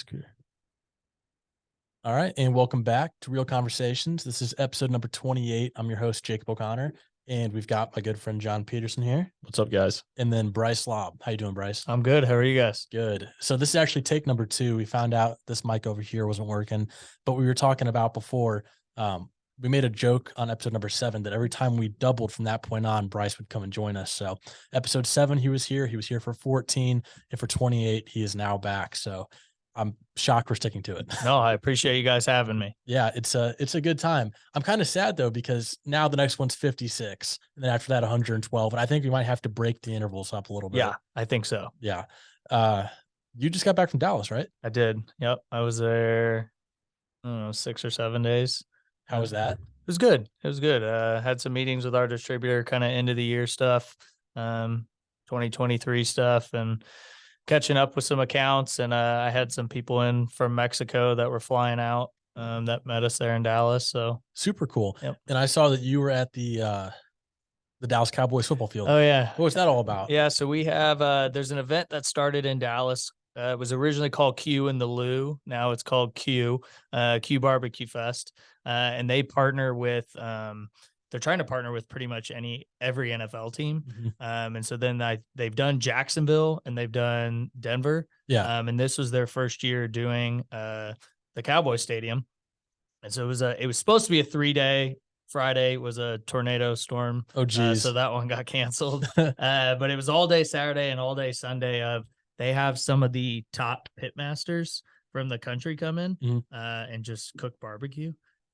That's good. All right, and welcome back to Real Conversations. This is episode number 28. I'm your host, Jacob O'Connor, and we've got my good friend John Peterson here. What's up, guys? And then Bryce Lob. How you doing, Bryce? I'm good. How are you guys? Good. So this is actually take number 2. We found out this mic over here wasn't working, but we were talking about before. We made a joke on episode number 7 that every time we doubled from that point on, Bryce would come and join us. So episode 7, he was here. He was here for 14, and for 28, he is now back. So I'm shocked we're sticking to it. No, I appreciate you guys having me. Yeah, it's a good time. I'm kind of sad though, because now the next one's 56, and then after that 112, and I think we might have to break the intervals up a little bit. Yeah, I think so. Yeah. You just got back from Dallas, right? I did. Yep. I was there, I don't know, 6 or 7 days. How was that? It was good. It was good. Had some meetings with our distributor, kind of end of the year stuff, 2023 stuff, and catching up with some accounts. And I had some people in from Mexico that were flying out that met us there in Dallas. So super cool. Yep. And I saw that you were at the Dallas Cowboys football field. Oh yeah. What was that all about? Yeah. So we have there's an event that started in Dallas. It was originally called Q in the Lou. Now it's called Q Barbecue Fest. And they partner with they're trying to partner with pretty much every NFL team. Mm-hmm. And so then they've done Jacksonville and they've done Denver. Yeah. And this was their first year doing the Cowboy Stadium. And so it was supposed to be a 3-day. Friday was a tornado storm. Oh geez. So that one got canceled. But it was all day Saturday and all day Sunday. They have some of the top pitmasters from the country come in and just cook barbecue.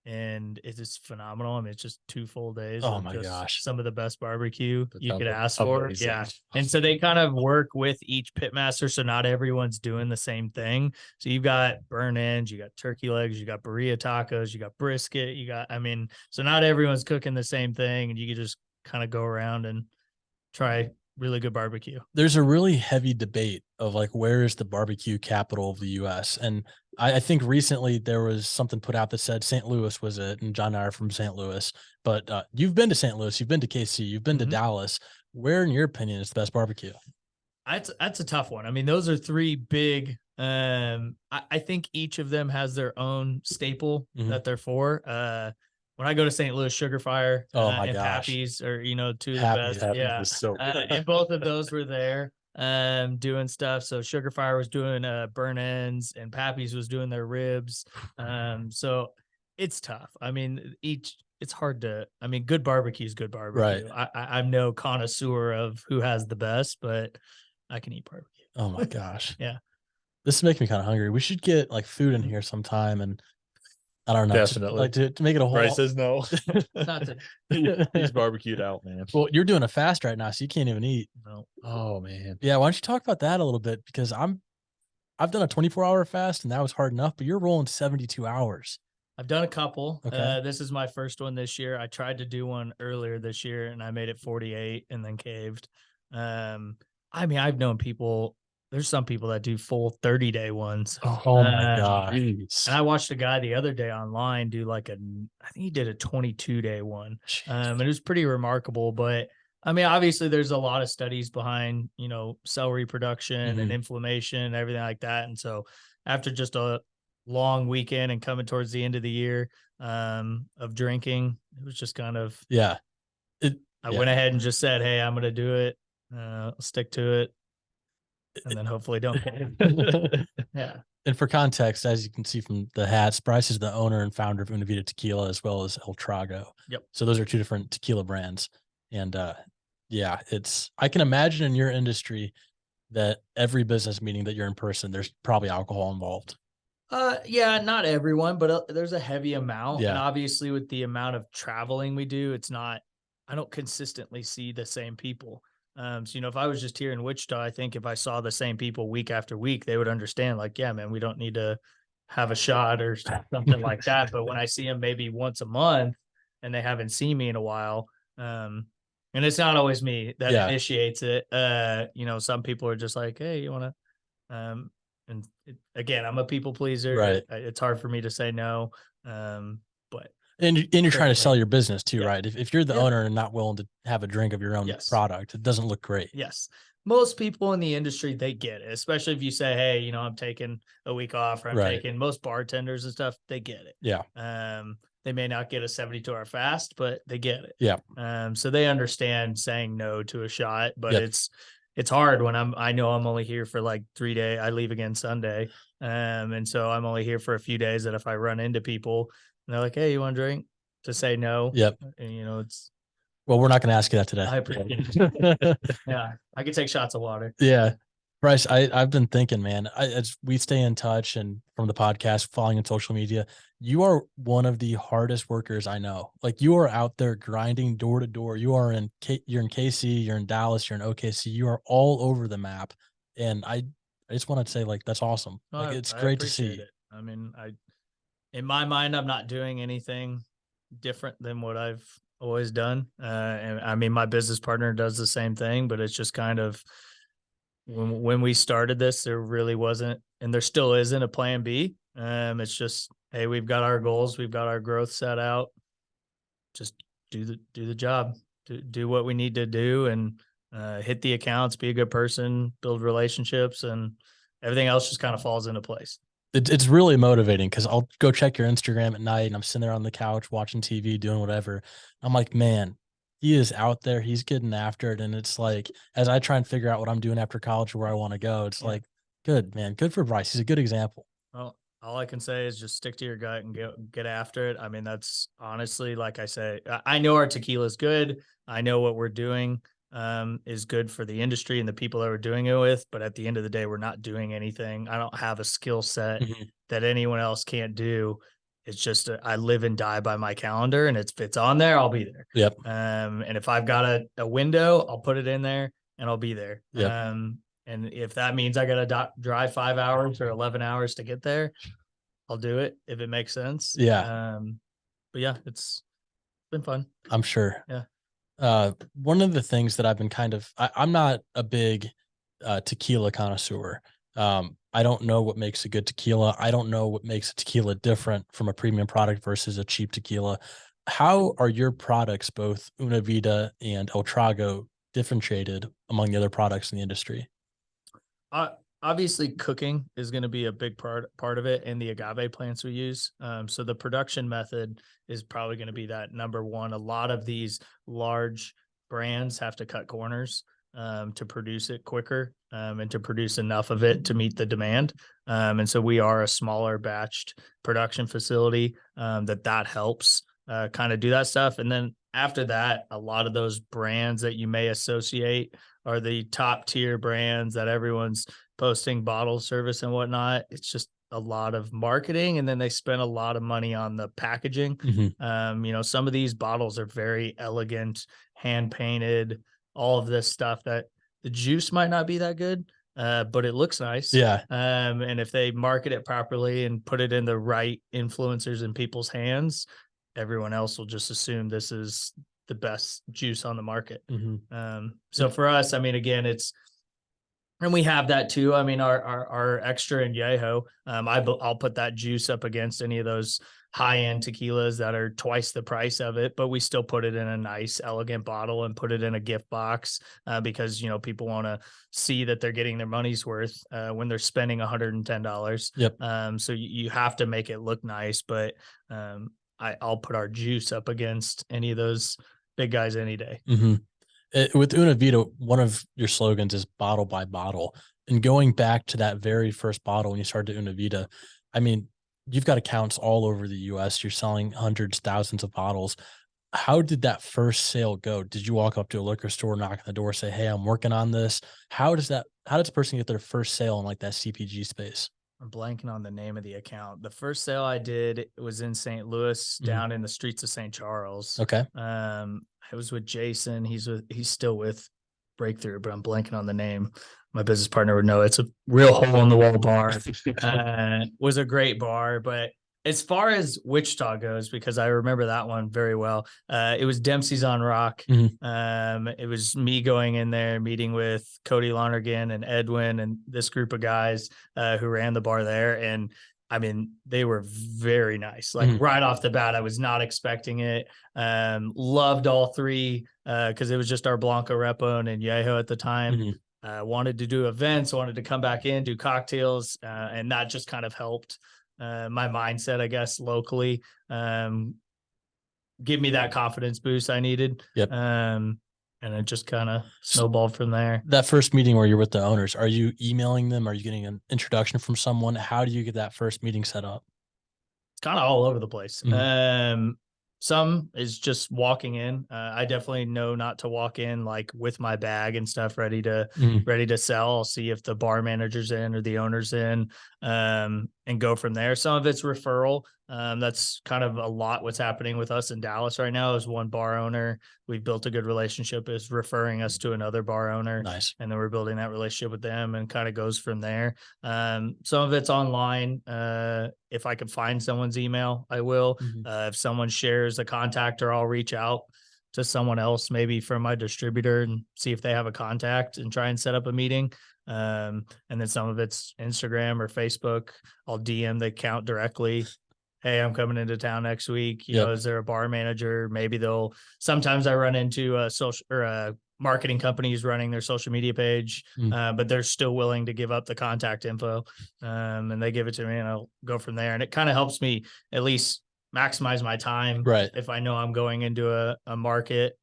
And it is phenomenal. I mean, it's just 2 full days. Oh my gosh. Some of the best barbecue you could ask amazing. for. Yeah. And so they kind of work with each pitmaster. So not everyone's doing the same thing. So you've got burn ends, you got turkey legs, you got burrito tacos, you got brisket, so not everyone's cooking the same thing, and you can just kind of go around and try really good barbecue. There's a really heavy debate of like, where is the barbecue capital of the US? And I think recently there was something put out that said St. Louis was it, and John and I are from St. Louis, but you've been to St. Louis, you've been to KC, you've been to Dallas. Where, in your opinion, is the best barbecue? That's a tough one. I mean, those are 3 big, I think each of them has their own staple that they're for. When I go to St. Louis, Sugar Fire and Pappy's are, 2 of the best. Yeah. So and both of those were there doing stuff. So Sugar Fire was doing burn ends and Pappy's was doing their ribs. So it's tough. I mean, it's hard to, good barbecue is good barbecue. Right. I'm no connoisseur of who has the best, but I can eat barbecue. Oh my gosh. Yeah. This is making me kind of hungry. We should get like food in here sometime, and I don't know. Definitely. To make it a whole. Bryce says no. Not to, He's barbecued out, man. Well, you're doing a fast right now, so you can't even eat. no. Oh man. Yeah, why don't you talk about that a little bit? Because I've done a 24-hour fast, and that was hard enough, but you're rolling 72 hours. I've done a couple. Okay. This is my first one this year. I tried to do one earlier this year, and I made it 48 and then caved. I've known people. There's some people that do full 30-day ones. Oh my gosh. And I watched a guy the other day online do I think he did a 22-day one. And it was pretty remarkable. But obviously there's a lot of studies behind, celery production and inflammation and everything like that. And so after just a long weekend and coming towards the end of the year of drinking, it was just kind of, I went ahead and just said, hey, I'm going to do it. I'll stick to it. And then hopefully don't cave. Yeah. And for context, as you can see from the hats, Bryce is the owner and founder of Una Vida Tequila, as well as El Trago. Yep. So those are 2 different tequila brands. And I can imagine in your industry that every business meeting that you're in person, there's probably alcohol involved. Yeah, not everyone, but there's a heavy amount. Yeah. And obviously with the amount of traveling we do, I don't consistently see the same people. So, if I was just here in Wichita, I think if I saw the same people week after week, they would understand like, yeah, man, we don't need to have a shot or something like that. But when I see them maybe once a month and they haven't seen me in a while, and it's not always me that initiates it. Some people are just like, hey, you want to, again, I'm a people pleaser. Right. It's hard for me to say no. But And you're trying to sell your business too, Yeah. right? If you're the owner and not willing to have a drink of your own Yes. product, it doesn't look great. yes. most people in the industry, they get it, especially if you say, hey, you know, I'm taking a week off, or I'm Right. taking, most bartenders and stuff, they get it. Yeah. They may not get a 72-hour fast, but they get it. Yeah. So they understand saying no to a shot, but Yep. it's hard when I know I'm only here for like 3 days. I leave again Sunday. And so I'm only here for a few days, that if I run into people and they're like, hey, you want a drink? To say no. Yep. And, you know, it's, Well, we're not going to ask you that today. I appreciate it. Yeah. I can take shots of water. Yeah. Bryce, I've been thinking, man, as we stay in touch and from the podcast, following on social media, you are one of the hardest workers I know. Like, you are out there grinding door to door. You're in KC, you're in Dallas, you're in OKC. You are all over the map. And I just want to say, like, that's awesome. Like, it's I great to see. appreciate it. I mean, in my mind, I'm not doing anything different than what I've always done. And I mean, my business partner does the same thing, but it's just kind of, when we started this, there really wasn't, and there still isn't, a plan B. It's just, hey, we've got our goals, we've got our growth set out. Just do the job, do what we need to do, and hit the accounts, be a good person, build relationships, and everything else just kind of falls into place. It's really motivating, because I'll go check your Instagram at night and I'm sitting there on the couch watching TV, doing whatever. I'm like, man, he is out there. He's getting after it. And it's like, as I try and figure out what I'm doing after college or where I want to go, it's like, good, man. Good for Bryce. He's a good example. Well, all I can say is just stick to your gut and get after it. I mean, that's honestly, like I say, I know our tequila is good. I know what we're doing is good for the industry and the people that we're doing it with. But at the end of the day, we're not doing anything. I don't have a skill set that anyone else can't do. It's just I live and die by my calendar, and if it's on there, I'll be there. Yep. And if I've got a window, I'll put it in there and I'll be there. Yep. And if that means I got to drive 5 hours or 11 hours to get there, I'll do it if it makes sense. Yeah. But yeah, it's been fun. I'm sure. Yeah. One of the things that I've been I'm not a big tequila connoisseur. I don't know what makes a good tequila. I don't know what makes a tequila different from a premium product versus a cheap tequila. How are your products, both Una Vida and El Trago, differentiated among the other products in the industry? Obviously, cooking is going to be a big part of it, and the agave plants we use. So the production method is probably going to be that number one. A lot of these large brands have to cut corners to produce it quicker and to produce enough of it to meet the demand. And so we are a smaller batched production facility that helps kind of do that stuff. And then after that, a lot of those brands that you may associate are the top tier brands that everyone's posting bottle service and whatnot. It's just a lot of marketing, and then they spend a lot of money on the packaging. You know, some of these bottles are very elegant, hand painted, all of this stuff that the juice might not be that good, but it looks nice. Yeah. And if they market it properly and put it in the right influencers in people's hands, everyone else will just assume this is the best juice on the market. So for us, I mean, again, and we have that too. I mean, our extra and Yeho, I'll put that juice up against any of those high-end tequilas that are twice the price of it, but we still put it in a nice, elegant bottle and put it in a gift box because, you know, people want to see that they're getting their money's worth when they're spending $110. Yep. So you have to make it look nice, but I'll put our juice up against any of those big guys any day. With Una Vida, one of your slogans is bottle by bottle. And going back to that very first bottle when you started Una Vida, I mean, you've got accounts all over the US. You're selling hundreds, thousands of bottles. How did that first sale go? Did you walk up to a liquor store, knock on the door, say, hey, I'm working on this? How does a person get their first sale in like that CPG space? I'm blanking on the name of the account. The first sale I did was in St. Louis, down in the streets of St. Charles. Okay. I was with Jason. He's still with Breakthrough, but I'm blanking on the name. My business partner would know. It's a real hole in the wall bar. Was a great bar, but as far as Wichita goes, because I remember that one very well, it was Dempsey's on Rock. It was me going in there, meeting with Cody Lonergan and Edwin and this group of guys who ran the bar there. And I mean, they were very nice. Like right off the bat, I was not expecting it. Loved all three because it was just our Blanco Repone and Yeho at the time. wanted to do events, wanted to come back in, do cocktails. And that just kind of helped my mindset, I guess, locally, give me that confidence boost I needed. Yep. And it just kind of snowballed from there. That first meeting where you're with the owners, are you emailing them? Are you getting an introduction from someone? How do you get that first meeting set up? It's kind of all over the place. Mhm. Some is just walking in. I definitely know not to walk in like with my bag and stuff ready to sell. I'll see if the bar manager's in or the owner's in, and go from there. Some of it's referral. That's kind of a lot what's happening with us in Dallas right now is one bar owner we've built a good relationship is referring us to another bar owner. Nice. And then we're building that relationship with them and kind of goes from there. Some of it's online. If I can find someone's email, I will. If someone shares a contact, or I'll reach out to someone else, maybe from my distributor, and see if they have a contact and try and set up a meeting. And then some of it's Instagram or Facebook. I'll DM the account directly. Hey, I'm coming into town next week. You know, is there a bar manager? Maybe sometimes I run into a social or a marketing companies running their social media page, but they're still willing to give up the contact info. And they give it to me and I'll go from there. And it kind of helps me at least maximize my time. Right. If I know I'm going into a market,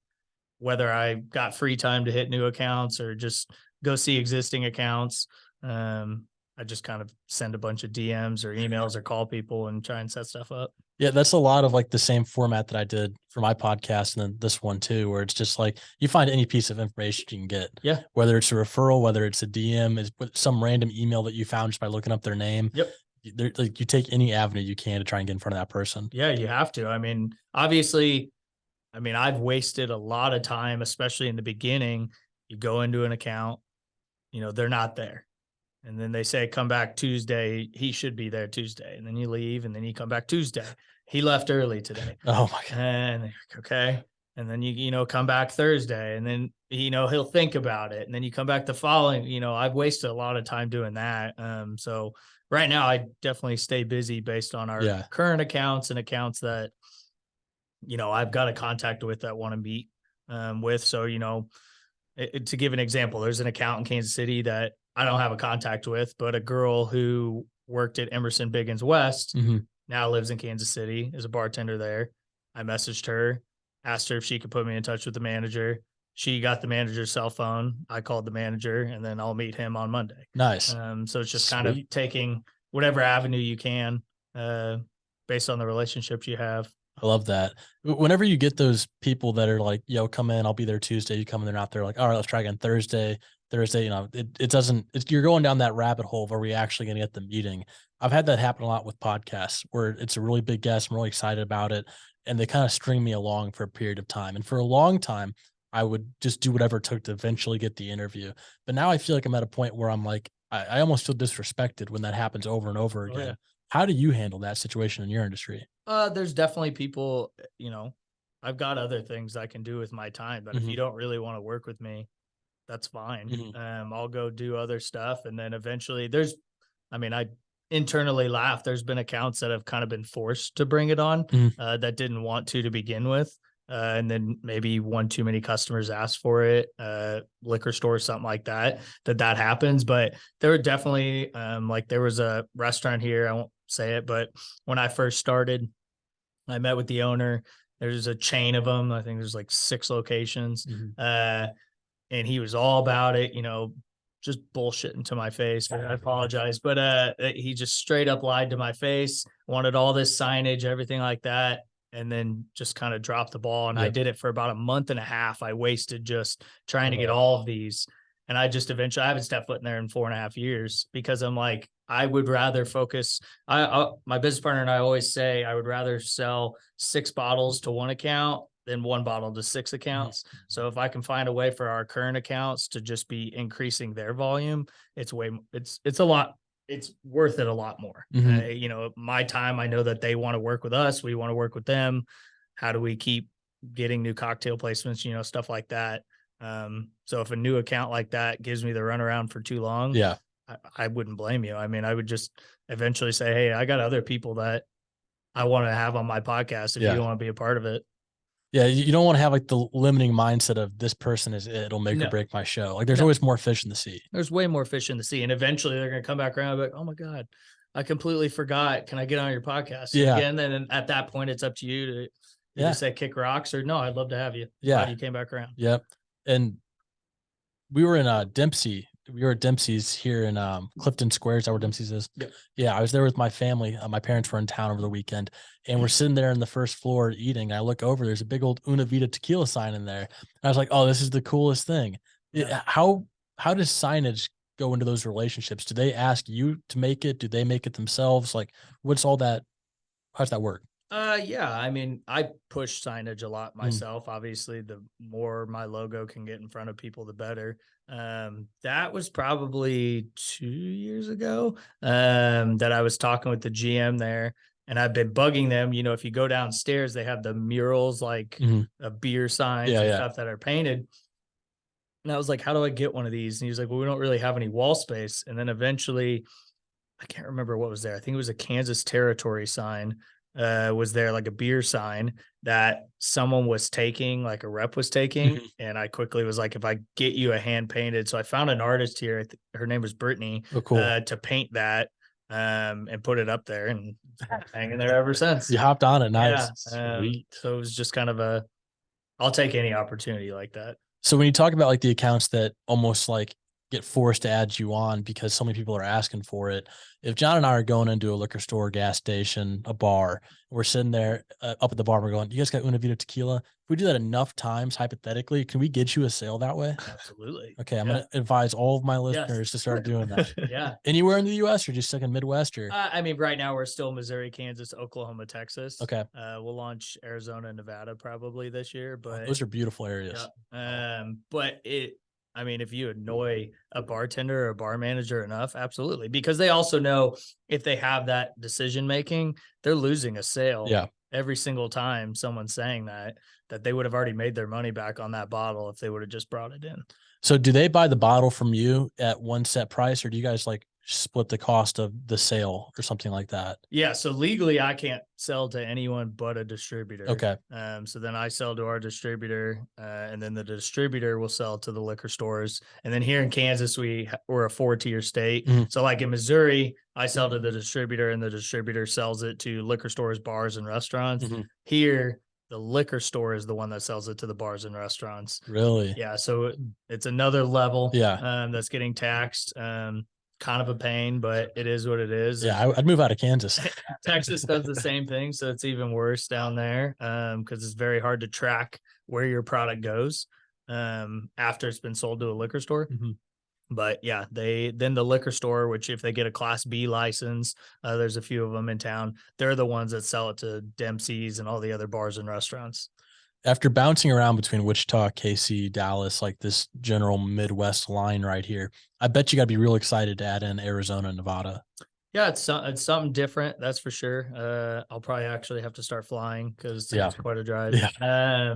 whether I got free time to hit new accounts or just go see existing accounts. I just kind of send a bunch of DMs or emails or call people and try and set stuff up. Yeah, that's a lot of like the same format that I did for my podcast and then this one too, where it's just like you find any piece of information you can get. Yeah. Whether it's a referral, whether it's a DM, is some random email that you found just by looking up their name. Yep. Like you take any avenue you can to try and get in front of that person. Yeah, you have to. I mean, obviously, I've wasted a lot of time, especially in the beginning. You go into an account, they're not there. And then they say, come back Tuesday. He should be there Tuesday. And then you leave and then you come back Tuesday. He left early today. Oh my God. And okay. And then you come back Thursday and then, he'll think about it. And then you come back the following, I've wasted a lot of time doing that. So right now I definitely stay busy based on our current accounts and accounts that, I've got a contact with that want to meet with. So, to give an example, there's an account in Kansas City that I don't have a contact with, but a girl who worked at Emerson Biggins West now lives in Kansas City, is a bartender there. I messaged her, asked her if she could put me in touch with the manager. She got the manager's cell phone. I called the manager and then I'll meet him on Monday. Nice. So it's just kind of taking whatever avenue you can based on the relationships you have. I love that. Whenever you get those people that are like, yo, come in, I'll be there Tuesday. You come in, they're not there. Like, all right, let's try again Thursday, you're going down that rabbit hole of are we actually going to get the meeting? I've had that happen a lot with podcasts where it's a really big guest. I'm really excited about it. And they kind of string me along for a period of time. And for a long time, I would just do whatever it took to eventually get the interview. But now I feel like I'm at a point where I'm like, I almost feel disrespected when that happens over and over again. Yeah. How do you handle that situation in your industry? There's definitely people, I've got other things I can do with my time, but if you don't really want to work with me, that's fine. I'll go do other stuff. And then eventually I internally laugh. There's been accounts that have kind of been forced to bring it on that didn't want to begin with. And then maybe one too many customers ask for it, liquor store, something like that happens. But there were definitely there was a restaurant here. I won't say it, but when I first started, I met with the owner. There's a chain of them. I think there's like 6 locations. And he was all about it, just bullshitting to my face. I apologize. But he just straight up lied to my face, wanted all this signage, everything like that. And then just kind of dropped the ball. And I did it for about a month and a half. I wasted just trying to get all of these. And I just eventually, I haven't stepped foot in there in 4.5 years because I'm like, I would rather focus. My business partner and I always say, I would rather sell 6 bottles to one account than 1 bottle to 6 accounts. So if I can find a way for our current accounts to just be increasing their volume, it's a lot. It's worth it a lot more. My time, I know that they want to work with us. We want to work with them. How do we keep getting new cocktail placements, stuff like that. So if a new account like that gives me the runaround for too long, I wouldn't blame you. I would just eventually say, hey, I got other people that I want to have on my podcast if you don't want to be a part of it. Yeah, you don't want to have like the limiting mindset of this person is it'll make or No. break my show. Like there's No. always more fish in the sea. There's way more fish in the sea, and eventually they're going to come back around and be like, oh my God, I completely forgot. Can I get on your podcast? Yeah. And again, then at that point, it's up to you to either say kick rocks or no, I'd love to have you. Yeah. Glad you came back around. Yep. And we were in Dempsey. We were at Dempsey's here in Clifton Square. Is that where Dempsey's is? Yep. Yeah, I was there with my family. My parents were in town over the weekend, and we're sitting there in the first floor eating. I look over, there's a big old Una Vida Tequila sign in there. And I was like, "Oh, this is the coolest thing." Yeah. How does signage go into those relationships? Do they ask you to make it? Do they make it themselves? Like, what's all that? How's that work? Yeah, I mean, I push signage a lot myself. Obviously, the more my logo can get in front of people, the better. That was probably 2 years ago that I was talking with the GM there, and I've been bugging them. If you go downstairs, they have the murals like beer signs and stuff that are painted. And I was like, how do I get one of these? And he was like, well, we don't really have any wall space. And then eventually, I can't remember what was there. I think it was a Kansas Territory sign. Was there like a beer sign that someone was taking, like a rep was taking. And I quickly was like, if I get you a hand painted. So I found an artist here. Her name was Brittany. Oh, cool. To paint that and put it up there, and hanging there ever since. You hopped on it. Nice. Yeah. Sweet. So it was just kind of I'll take any opportunity like that. So when you talk about like the accounts that almost like get forced to add you on because so many people are asking for it, if John and I are going into a liquor store, gas station, a bar, we're sitting there up at the bar, we're going, you guys got Una Vida Tequila? If we do that enough times, hypothetically, can we get you a sale that way? Absolutely. Okay, I'm going to advise all of my listeners to start doing that. Yeah. Anywhere in the U.S. or just like in Midwest? Or I mean, right now we're still Missouri, Kansas, Oklahoma, Texas. Okay. We'll launch Arizona and Nevada probably this year, but those are beautiful areas. Yeah. But I mean, if you annoy a bartender or a bar manager enough, absolutely, because they also know if they have that decision making, they're losing a sale. Yeah. Every single time someone's saying that they would have already made their money back on that bottle if they would have just brought it in. So do they buy the bottle from you at one set price, or do you guys like split the cost of the sale or something like that? Yeah. So legally I can't sell to anyone but a distributor. Okay. So then I sell to our distributor, and then the distributor will sell to the liquor stores. And then here in Kansas, we're a 4-tier state. So like in Missouri, I sell to the distributor, and the distributor sells it to liquor stores, bars, and restaurants. Here, the liquor store is the one that sells it to the bars and restaurants. Really? Yeah. So it's another level. Yeah. That's getting taxed. Kind of a pain, but it is what it is. Yeah, I'd move out of Kansas. Texas does the same thing, so it's even worse down there because it's very hard to track where your product goes after it's been sold to a liquor store. But yeah, then the liquor store, which if they get a Class B license, there's a few of them in town. They're the ones that sell it to Dempsey's and all the other bars and restaurants. After bouncing around between Wichita, KC, Dallas, like this general Midwest line right here, I bet you got to be real excited to add in Arizona and Nevada. Yeah, it's something different, that's for sure. I'll probably actually have to start flying because it's quite a drive. Yeah.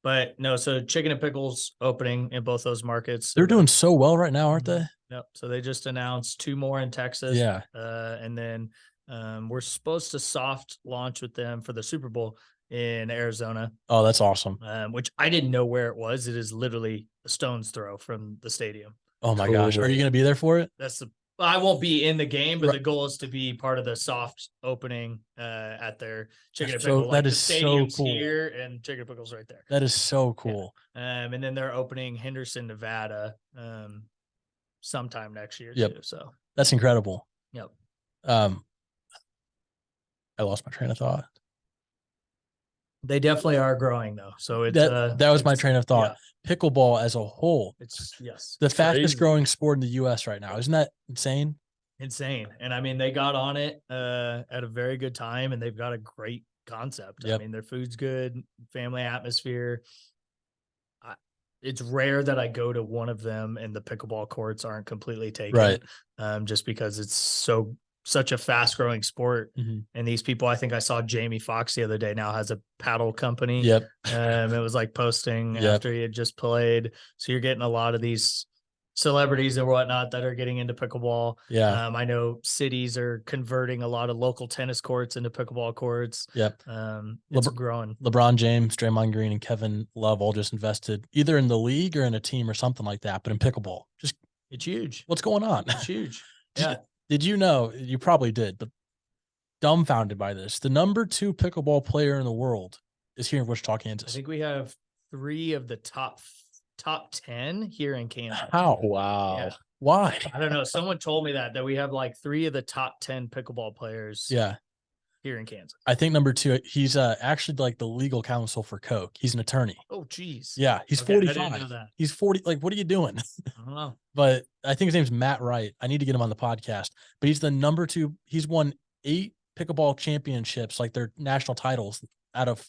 But no, so Chicken and Pickles opening in both those markets. They're doing so well right now, aren't they? Yep. So they just announced 2 more in Texas. Yeah. And then we're supposed to soft launch with them for the Super Bowl in Arizona. Oh, that's awesome. Which I didn't know where it was. It is literally a stone's throw from the stadium. Oh my gosh. Are you going to be there for it? I won't be in the game, but the goal is to be part of the soft opening at their Chicken and Pickle. That is so cool. Here and Chicken and Pickles right there. That is so cool. Yeah. And then they're opening Henderson, Nevada, sometime next year too. So that's incredible. Yep. I lost my train of thought. They definitely are growing though. So it's that was my train of thought. Yeah. Pickleball as a whole, it's the fastest growing sport in the U.S. right now. Isn't that insane? Insane. And I mean, they got on it at a very good time, and they've got a great concept. I mean, their food's good, family atmosphere. It's rare that I go to one of them and the pickleball courts aren't completely taken, right? Just because it's such a fast growing sport. And these people, I think I saw Jamie Foxx the other day now has a paddle company. It was like posting after he had just played. So you're getting a lot of these celebrities and whatnot that are getting into pickleball. Yeah. I know cities are converting a lot of local tennis courts into pickleball courts. Yep. It's growing. LeBron James, Draymond Green, and Kevin Love all just invested either in the league or in a team or something like that, but in pickleball. Just It's huge. what's going on? It's huge. Yeah. Did you know? You probably did, but dumbfounded by this. The number 2 pickleball player in the world is here in Wichita, I Kansas. think we have 3 of the top 10 here in Kansas. How? Wow. Yeah. Why? I don't know. Someone told me that we have like 3 of the top 10 pickleball players Yeah. here in Kansas. I think number 2, he's actually like the legal counsel for Coke. He's an attorney. Oh, geez. Yeah, he's Okay, I didn't 45. know that. He's 40. Like, what are you doing? I don't know. But I think his name's Matt Wright. I need to get him on the podcast. But he's the number 2. He's won 8 pickleball championships, like their national titles, out of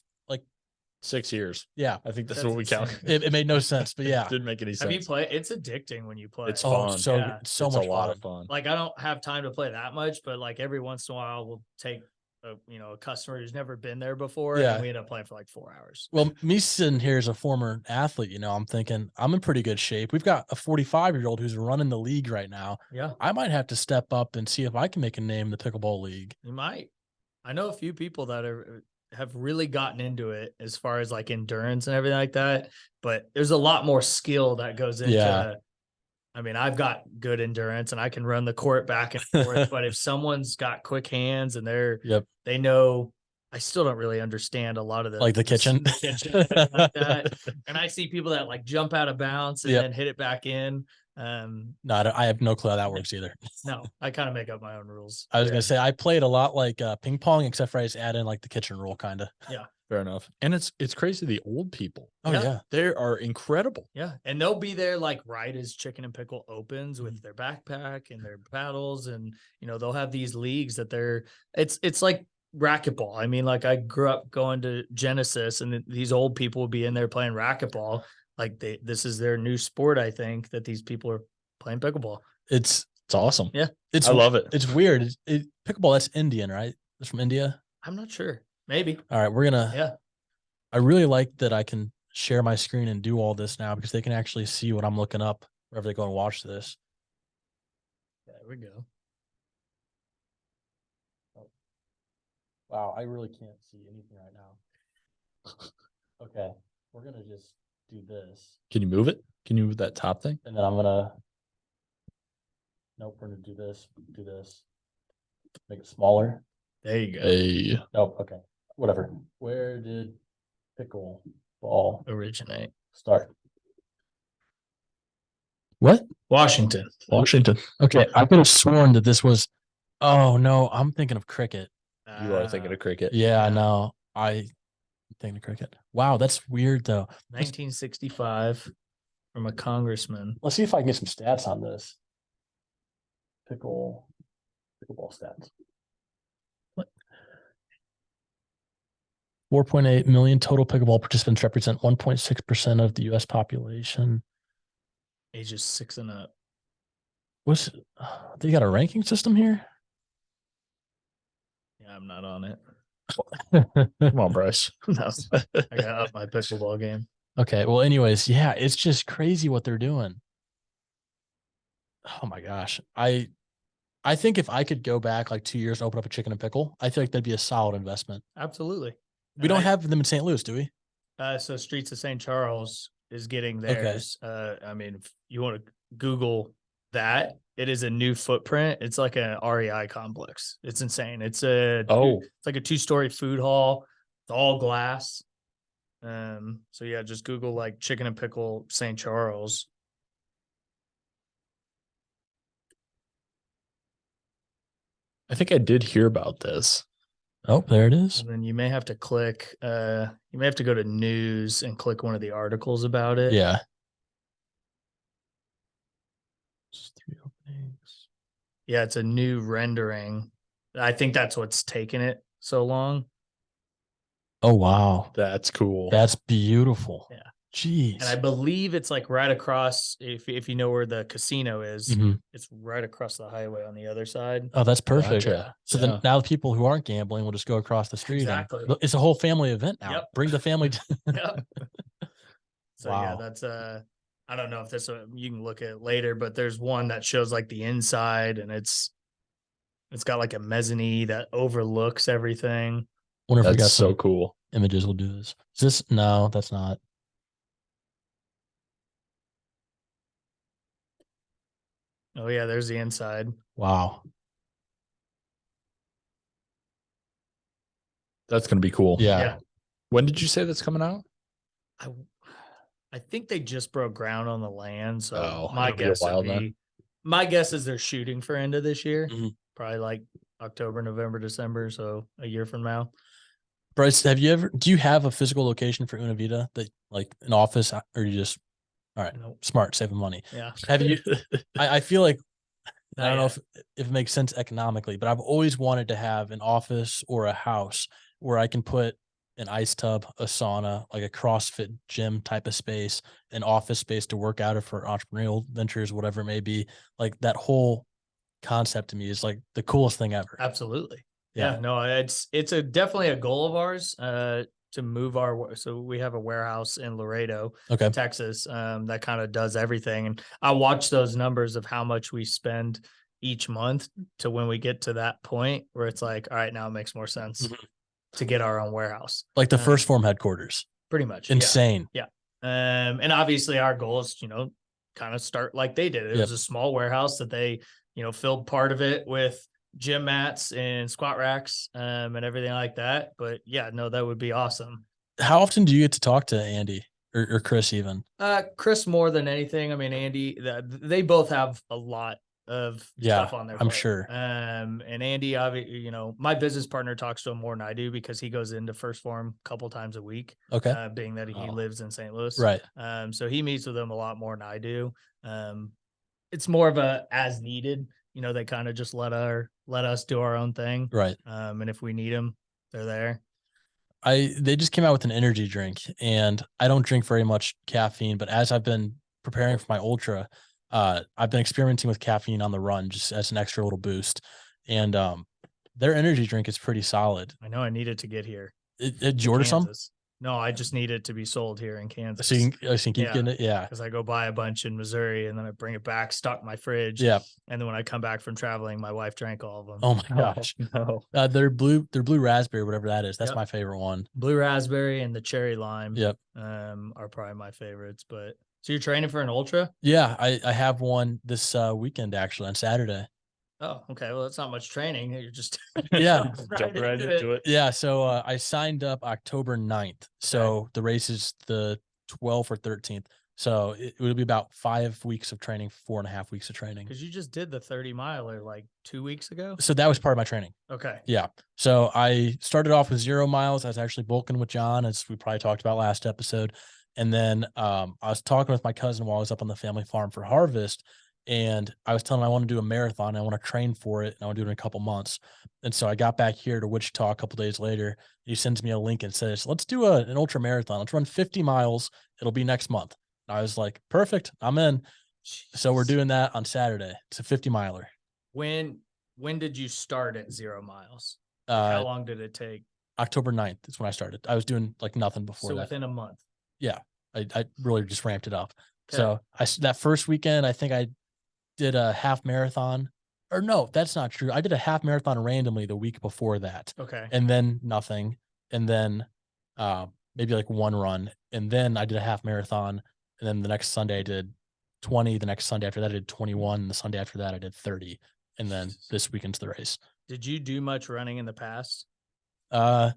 6 years. yeah. I think that's That's what we count. insane. It made no sense, but yeah. Didn't make any sense. Have you played? It's addicting when you play. It's Oh, fun. so Yeah. it's so It's much a lot fun. of fun. Like I don't have time to play that much, but like every once in a while we'll take a customer who's never been there before, Yeah. and we end up playing for like 4 hours. Well, me sitting here as a former athlete, I'm thinking I'm in pretty good shape. We've got a 45-year-old who's running the league right now. Yeah, I might have to step up and see if I can make a name in the pickleball league. you might. I know a few people that have really gotten into it as far as like endurance and everything like that, but there's a lot more skill that goes into Yeah. I mean, I've got good endurance and I can run the court back and forth, but if someone's got quick hands and Yep. they know, I still don't really understand a lot of the Like the kitchen. the kitchen and like that. And I see people that like jump out of bounds and Yep. then hit it back in. No, I have no clue how that works either. No, I kind of make up my own rules. I was going to say I played a lot like ping pong, except for I just add in like the kitchen rule kind of. Fair enough. And it's crazy. The old people, Oh, Yeah. yeah. they are incredible. Yeah. And they'll be there like right as Chicken and Pickle opens with their backpack and their paddles. And, they'll have these leagues that it's like racquetball. I mean, like I grew up going to Genesis and these old people would be in there playing racquetball. Like this is their new sport. I think that these people are playing pickleball. It's It's awesome. Yeah. I love it. It's weird. Pickleball, that's Indian, right? It's from India. I'm not sure. Maybe. All right. We're going to, Yeah. I really like that I can share my screen and do all this now because they can actually see what I'm looking up wherever they go and watch this. There we go. Wow, I really can't see anything right now. Okay, we're gonna just do this, Can you move it? Can you move that top thing? and then I'm gonna. Nope, we're gonna do this. Make it smaller. There you go. Hey, Nope. Okay, whatever. Where did pickleball Originate. start? what? Washington. Washington. Okay, I could have sworn that this was. Oh no, I'm thinking of cricket. You are thinking of cricket. Yeah, Yeah. no, I'm thinking of cricket. Wow, that's weird though. 1965 from a congressman. Let's see if I can get some stats on this. Pickleball stats. 4.8 million total pickleball participants represent 1.6% of the U.S. population. Ages 6 and up. They got a ranking system here? Yeah, I'm not on it. Come on, Bryce. No, I got up my pickleball game. Okay, well, anyways, yeah, it's just crazy what they're doing. Oh my gosh. I think if I could go back like 2 years and open up a chicken and pickle, I feel like that'd be a solid investment. Absolutely. We don't have them in St. Louis, do we? So Streets of St. Charles is getting theirs. I mean, if you want to Google that, it is a new footprint. It's like an REI complex. It's insane. It's it's like a 2-story food hall. It's all glass. So yeah, just Google like Chicken and Pickle St. Charles. I think I did hear about this. Oh, there it is. And then you may have to click, you may have to go to news and click one of the articles about it. Yeah. Just 3 openings. Yeah, it's a new rendering. I think that's what's taken it so long. Oh, wow. That's cool. That's beautiful. Yeah. Jeez. And I believe it's like right across, if you know where the casino is, Mhm. it's right across the highway on the other side. Oh, that's perfect. Gotcha. So Yeah. then now the people who aren't gambling will just go across the street. Exactly. And it's a whole family event now. Yep. Bring the family. Yep. So yeah, Wow. that's I don't know if this you can look at it later, but there's one that shows like the inside, and it's got like a mezzanine that overlooks everything. Wonder if we That's got so some cool. images. We'll do this. Is this? No, that's not. Oh yeah, there's the inside. Wow. That's gonna be cool. Yeah. When did you say that's coming out? I think they just broke ground on the land, so Oh, my it'll be a guess while would then. be, my guess is they're shooting for end of this year, Mhm. probably like October, November, December, so a year from now. Bryce, do you have a physical location for Una Vida, that like an office, or you just, all right, Nope. smart, saving money? Yeah, Have you, I feel like, I Not don't know yet. if it makes sense economically, but I've always wanted to have an office or a house where I can put an ice tub, a sauna, like a CrossFit gym type of space, an office space to work out of for entrepreneurial ventures, whatever it may be. Like that whole concept to me is like the coolest thing ever. Absolutely. Yeah. Yeah, no, it's a definitely a goal of ours to move so we have a warehouse in Laredo, Okay. Texas, that kind of does everything. And I watch those numbers of how much we spend each month to when we get to that point where it's like, all right, now it makes more sense Mhm. to get our own warehouse. Like the first form headquarters. Pretty much. Insane. Yeah. And obviously our goal is, kind of start like they did. It Yep. was a small warehouse that they, filled part of it with gym mats and squat racks, and everything like that. But yeah, no, that would be awesome. How often do you get to talk to Andy or Chris even? Chris more than anything. I mean, Andy, they both have a lot of stuff on their I'm plate. sure. And Andy, obviously, my business partner talks to him more than I do because he goes into First Form a couple times a week. Okay. Being that he Oh. lives in St. Louis. Right. So he meets with them a lot more than I do. It's more of a as needed. They kind of just let us do our own thing. Right. And if we need them, they're there. They just came out with an energy drink, and I don't drink very much caffeine, but as I've been preparing for my ultra, I've been experimenting with caffeine on the run just as an extra little boost. And their energy drink is pretty solid. I know I need it to get here. Did you order some? No, I just need it to be sold here in Kansas. So you can keep getting it? Yeah. Because I go buy a bunch in Missouri and then I bring it back, stock my fridge. Yeah. And then when I come back from traveling, my wife drank all of them. Oh my gosh. No. Their blue raspberry, whatever that is. That's Yep. my favorite one. Blue raspberry and the cherry lime. Yep. Are probably my favorites. But so you're training for an ultra? Yeah, I have one this weekend actually on Saturday. Oh, okay. Well, that's not much training. You're just Yeah. Jump right into it. Yeah, so I signed up October 9th. So the race is the 12th or 13th. So it would be about 5 weeks of training, 4.5 weeks of training. Because you just did the 30 miler like 2 weeks ago. So that was part of my training. Okay. Yeah. So I started off with 0 miles. I was actually bulking with John, as we probably talked about last episode. And then I was talking with my cousin while I was up on the family farm for harvest. And I was telling him I want to do a marathon. I want to train for it. And I want to do it in a couple months. And so I got back here to Wichita a couple days later. He sends me a link and says, let's do an ultra marathon. Let's run 50 miles. It'll be next month. And I was like, perfect. I'm in. So we're doing that on Saturday. It's a 50 miler. When did you start at 0 miles? How long did it take? October 9th is when I started. I was doing like nothing before So that. within a month. Yeah. I really just ramped it up. Okay. So that first weekend, I think I did a half marathon, or no, that's not true. I did a half marathon randomly the week before that. Okay. And then nothing. And then maybe like one run. And then I did a half marathon. And then the next Sunday I did 20. The next Sunday after that I did 21. And the Sunday after that I did 30. And then this weekend's the race. Did you do much running in the past? The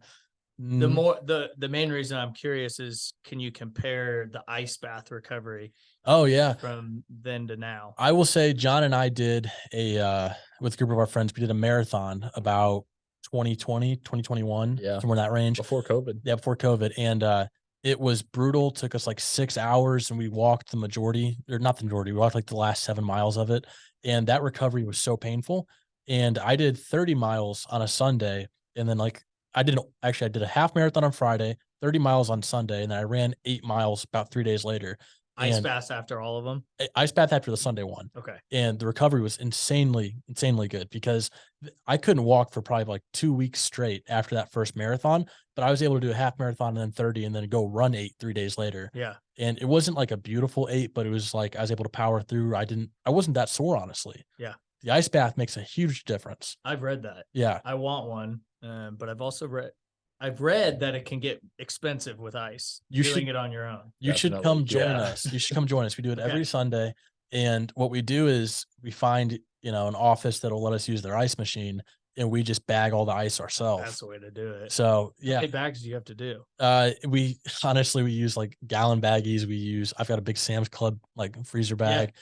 main reason I'm curious is, can you compare the ice bath recovery? Oh yeah. From then to now. I will say John and I did with a group of our friends, we did a marathon about 2020, 2021, somewhere in that range. Before COVID. Yeah, before COVID. And it was brutal. It took us like 6 hours and we walked the majority, or not the majority, we walked like the last 7 miles of it. And that recovery was so painful. And I did 30 miles on a Sunday. And then I did a half marathon on Friday, 30 miles on Sunday. And then I ran 8 miles about 3 days later. Ice bath after all of them? Ice bath after the Sunday one. Okay. And the recovery was insanely good because I couldn't walk for probably like 2 weeks straight after that first marathon, but I was able to do a half marathon and then 30 and then go run 8 3 days later. Yeah. and it wasn't like a beautiful 8, but it was like I was able to power through. I wasn't that sore, honestly. Yeah. The ice bath makes a huge difference. I've read that. Yeah. I want one, but I've read that it can get expensive with ice. You doing should- it on your own. You should Definitely, come join yeah. us. You should come join us. We do it Okay. every Sunday. And what we do is we find, an office that'll let us use their ice machine, and we just bag all the ice ourselves. That's the way to do it. So How yeah, many bags do you have to do? we use like gallon baggies. I've got a big Sam's Club like freezer bag.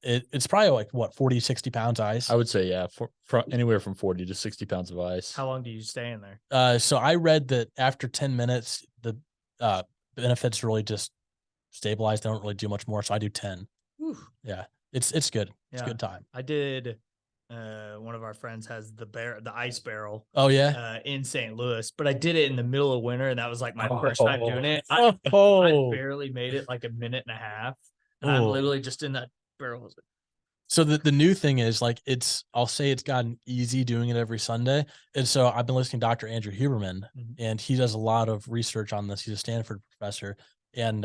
It's probably like what 40, 60 pounds of ice. I would say, yeah, for anywhere from 40 to 60 pounds of ice. How long do you stay in there? So I read that after 10 minutes, the benefits really just stabilize. They don't really do much more. So I do 10. Whew. Yeah, it's good. It's a good time. I did. One of our friends has the ice barrel. Oh yeah. In St. Louis, but I did it in the middle of winter, and that was like my first time doing it. I barely made it like a minute and a half, and I'm literally just in that barrel. So the new thing is like I'll say it's gotten easy doing it every Sunday. And so I've been listening to Dr. Andrew Huberman, and he does a lot of research on this. He's a Stanford professor. And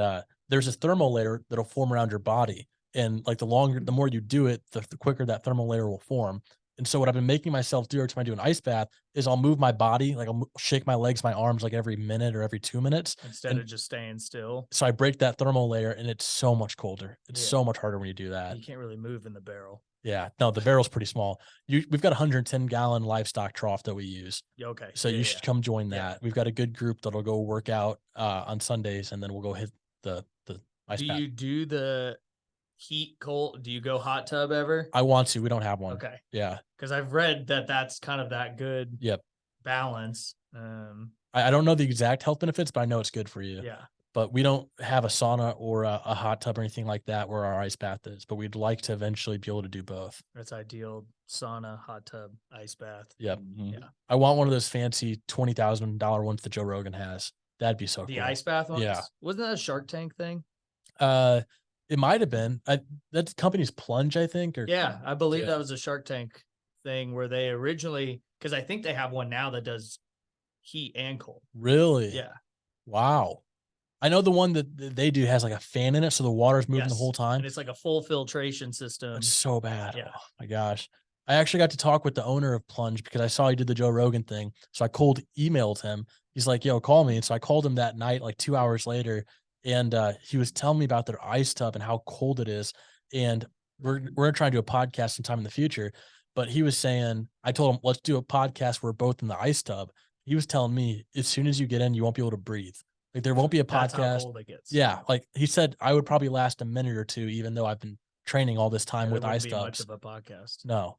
there's a thermal layer that'll form around your body. And like the more you do it, the quicker that thermal layer will form. And so what I've been making myself do every time I do an ice bath is I'll move my body, like I'll shake my legs, my arms like every minute or every 2 minutes. Instead of just staying still. So I break that thermal layer, and it's so much colder. It's Yeah. so much harder when you do that. You can't really move in the barrel. Yeah, no, the barrel's pretty small. We've got a 110-gallon livestock trough that we use. Okay. So you should come join that. Yeah. We've got a good group that'll go work out on Sundays, and then we'll go hit the ice Do bath. you do the heat cold? Do you go hot tub ever? I want to. We don't have one. Okay. Yeah. Because I've read that that's kind of that good Yep. balance. I don't know the exact health benefits, but I know it's good for you. Yeah. But we don't have a sauna or a hot tub or anything like that where our ice bath is. But we'd like to eventually be able to do both. That's ideal. Sauna, hot tub, ice bath. Yep. Mhm. Yeah. I want one of those fancy $20,000 ones that Joe Rogan has. That'd be so The cool. ice bath ones? Yeah. Wasn't that a Shark Tank thing? It might have been. That company's Plunge, I think. Or Yeah, I believe Yeah. that was a Shark Tank thing where they originally, because I think they have one now that does heat and cold. Really? Yeah. Wow. I know the one that they do has like a fan in it, so the water's moving the Yes. whole time. And it's like a full filtration system. It's so bad. Yeah. Oh my gosh. I actually got to talk with the owner of Plunge because I saw he did the Joe Rogan thing. So I emailed him. He's like, yo, call me. And so I called him that night, like 2 hours later. And he was telling me about their ice tub and how cold it is. And we're going to try and do a podcast sometime in the future. But he was saying, I told him, let's do a podcast where we're both in the ice tub. He was telling me, as soon as you get in, you won't be able to breathe. Like there won't be a That's how podcast. cold it gets. Yeah. Like he said, I would probably last a minute or two, even though I've been training all this time There with wouldn't ice be tubs. much of a podcast. No.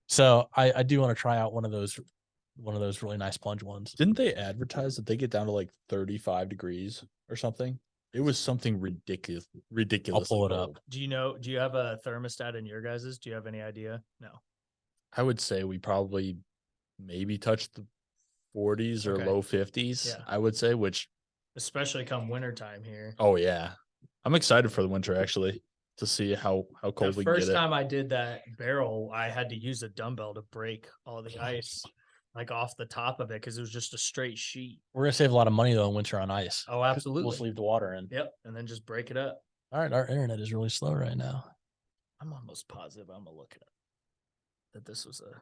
So I do want to try out one of those really nice plunge ones. Didn't they advertise that they get down to like 35 degrees or something? It was something ridiculous. I'll pull it up. Do you have a thermostat in your guys's? Do you have any idea? No. I would say we probably maybe touched the 40s or Okay. low 50s. Yeah. I would say, which, Especially come wintertime here. oh yeah, I'm excited for the winter actually to see how cold The we can first get it. time I did that barrel, I had to use a dumbbell to break all the ice like off the top of it because it was just a straight sheet. We're gonna save a lot of money though in winter on ice. Oh, We'll absolutely. just leave the water in. Yep. And then just break it up. All right, our internet is really slow right now. I'm almost positive I'm gonna look it up. That this was a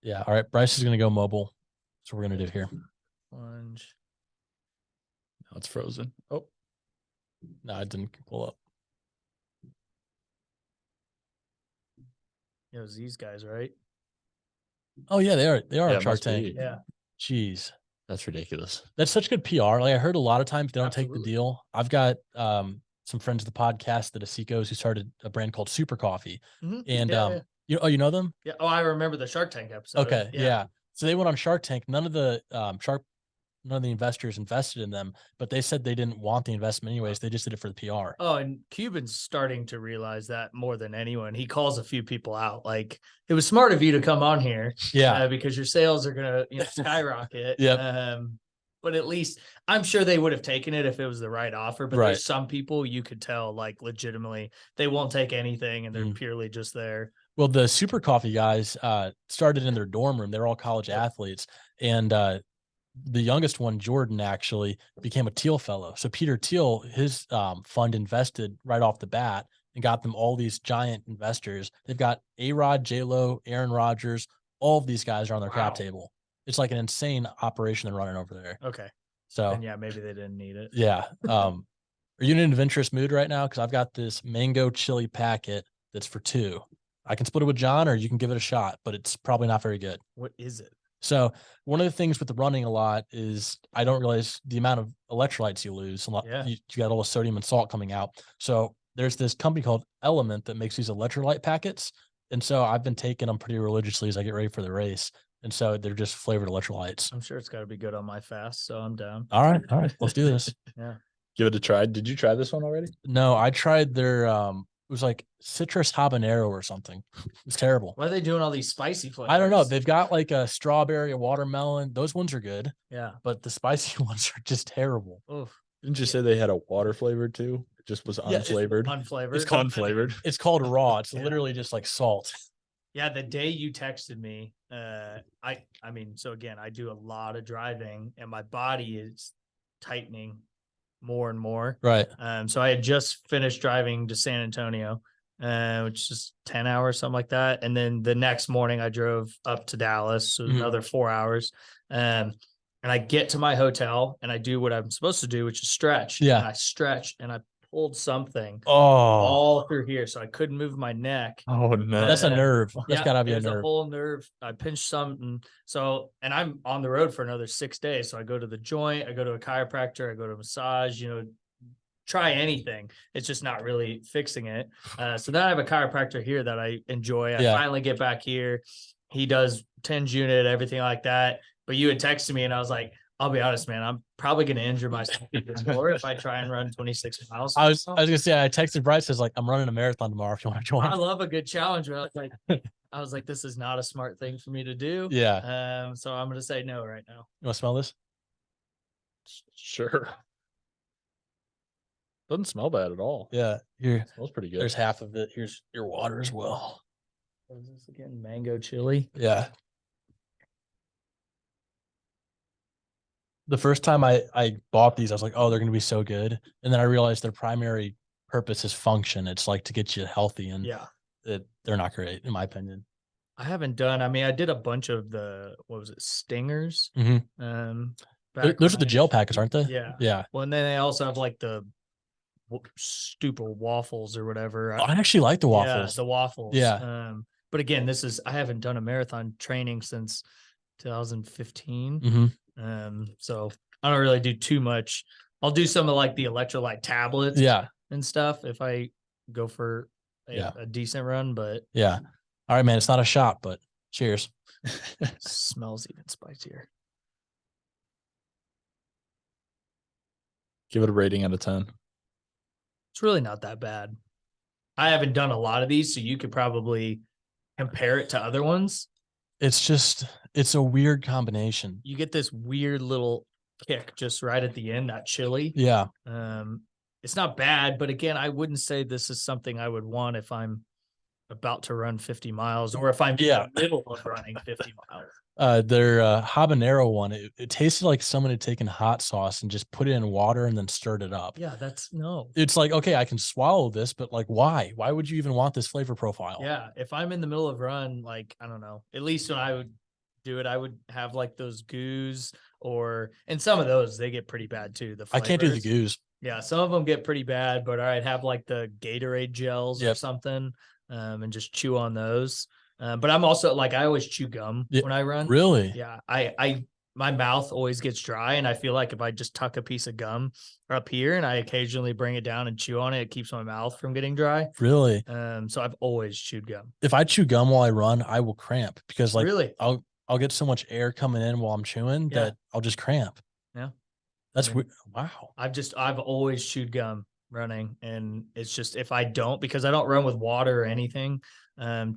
Yeah. All right. Bryce is gonna go mobile. That's what we're gonna do here. plunge. Now it's frozen. Oh, No, I didn't pull up. It was these guys, right? Oh yeah, they are. They are Yeah, on it Shark must be. Tank. Yeah. Jeez. that's ridiculous. That's such good PR. Like I heard a lot of times they don't take Absolutely. the deal. I've got some friends of the podcast, the DeSicos, who started a brand called Super Coffee. Mhm. And Yeah, yeah. you know them? Yeah. Oh, I remember the Shark Tank episode. Okay, yeah. So they went on Shark Tank. None of the investors invested in them, but they said they didn't want the investment anyways. They just did it for the PR. Oh, and Cuban's starting to realize that more than anyone. He calls a few people out. Like, it was smart of you to come on here, Yeah. because your sales are gonna skyrocket. Yep. But at least I'm sure they would have taken it if it was the right offer. But Right. there's some people you could tell, like, legitimately, they won't take anything, and they're Mm. purely just there. Well, the Super Coffee guys started in their dorm room. They're all college athletes, and the youngest one, Jordan, actually became a Teal fellow. So Peter Thiel, his fund invested right off the bat and got them all these giant investors. They've got A-Rod, J-Lo, Aaron Rodgers. All of these guys are on their cap Wow. table. It's like an insane operation they're running over there. Okay. So And yeah, maybe they didn't need it. yeah. Are you in an adventurous mood right now? Because I've got this mango chili packet that's for 2. I can split it with John, or you can give it a shot, but it's probably not very good. What is it? So one of the things with the running a lot is I don't realize the amount of electrolytes you lose. Yeah. You got all the sodium and salt coming out. So there's this company called Element that makes these electrolyte packets. And so I've been taking them pretty religiously as I get ready for the race. And so they're just flavored electrolytes. I'm sure it's got to be good on my fast, so I'm down. All right. Let's do this. Yeah. Give it a try. Did you try this one already? No, I tried their it was like citrus habanero or something. It's terrible. Why are they doing all these spicy flavors? I don't know. They've got like a strawberry, a watermelon. Those ones are good, Yeah. but the spicy ones are just terrible. Oof. Didn't you say they had a water flavored too? It just was Yeah, unflavored. Unflavored. It's unflavored. It's called raw. It's Yeah. literally just like salt. Yeah, the day you texted me, I mean, so again, I do a lot of driving and my body is tightening more and more. Right. So I had just finished driving to San Antonio, which is 10 hours, something like that. And then the next morning I drove up to Dallas, so Mhm. another 4 hours. And I get to my hotel and I do what I'm supposed to do, which is stretch. Yeah. And I stretch and I pulled something Oh, all through here. So I couldn't move my neck. Oh no. that's a nerve. That's Yeah, gotta be a there's nerve. whole nerve. I pinched something. So, and I'm on the road for another 6 days. So I go to the joint, I go to a chiropractor, I go to a massage, try anything. It's just not really fixing it. So then I have a chiropractor here that I enjoy. I Yeah. finally get back here. He does TENS unit, everything like that. But you had texted me and I was like, I'll be honest, man, I'm probably going to injure myself more if I try and run 26 miles. I was gonna say I texted Bryce, I was like, I'm running a marathon tomorrow if you want to join. I love a good challenge, but I was like, this is not a smart thing for me to do. Yeah. So I'm going to say no right now. You want to smell this? Sure. Doesn't smell bad at all. Yeah. Here, Smells pretty good. there's half of it. Here's your water as well. What is this again? Mango chili. Yeah. The first time I bought these, I was like, oh, they're going to be so good. And then I realized their primary purpose is function. It's like to get you healthy, and Yeah. they're not great, in my opinion. I haven't done, I mean, I did a bunch of the, what was it? Stingers. Mhm. Back Those when are the I- gel packets, aren't they? Yeah. Yeah. Well, and then they also have like the stupid waffles or whatever. I actually like the Yeah, waffles. the waffles. Yeah. But again, I haven't done a marathon training since 2015. Mhm. So I don't really do too much. I'll do some of like the electrolyte tablets Yeah. and stuff if I go for Yeah. a decent run, but Yeah. All right, man. It's not a shot, but cheers. smells even spicier. Give it a rating out of 10. It's really not that bad. I haven't done a lot of these, so you could probably compare it to other ones. It's a weird combination. You get this weird little kick just right at the end, that chili. Yeah. It's not bad, but again, I wouldn't say this is something I would want if I'm about to run 50 miles or if I'm in the middle of running 50 miles. Their habanero one, it tasted like someone had taken hot sauce and just put it in water and then stirred it up. Yeah, no. It's like, okay, I can swallow this, but like, why? Why would you even want this flavor profile? Yeah, if I'm in the middle of run, like, I don't know, at least when I would do it, I would have like those goos and some of those, they get pretty bad too. I can't do the flavors. goos. Yeah, some of them get pretty bad, but I'd have like the Gatorade gels or something, and just chew on those. But I'm also like, I always chew gum when I run. Really? Yeah. My mouth always gets dry, and I feel like if I just tuck a piece of gum up here and I occasionally bring it down and chew on it, it keeps my mouth from getting dry. Really? So I've always chewed gum. If I chew gum while I run, I will cramp because like Really? I'll get so much air coming in while I'm chewing that I'll just cramp. Yeah. That's I mean, weird. Wow. I've always chewed gum running, and it's just, if I don't, because I don't run with water or anything,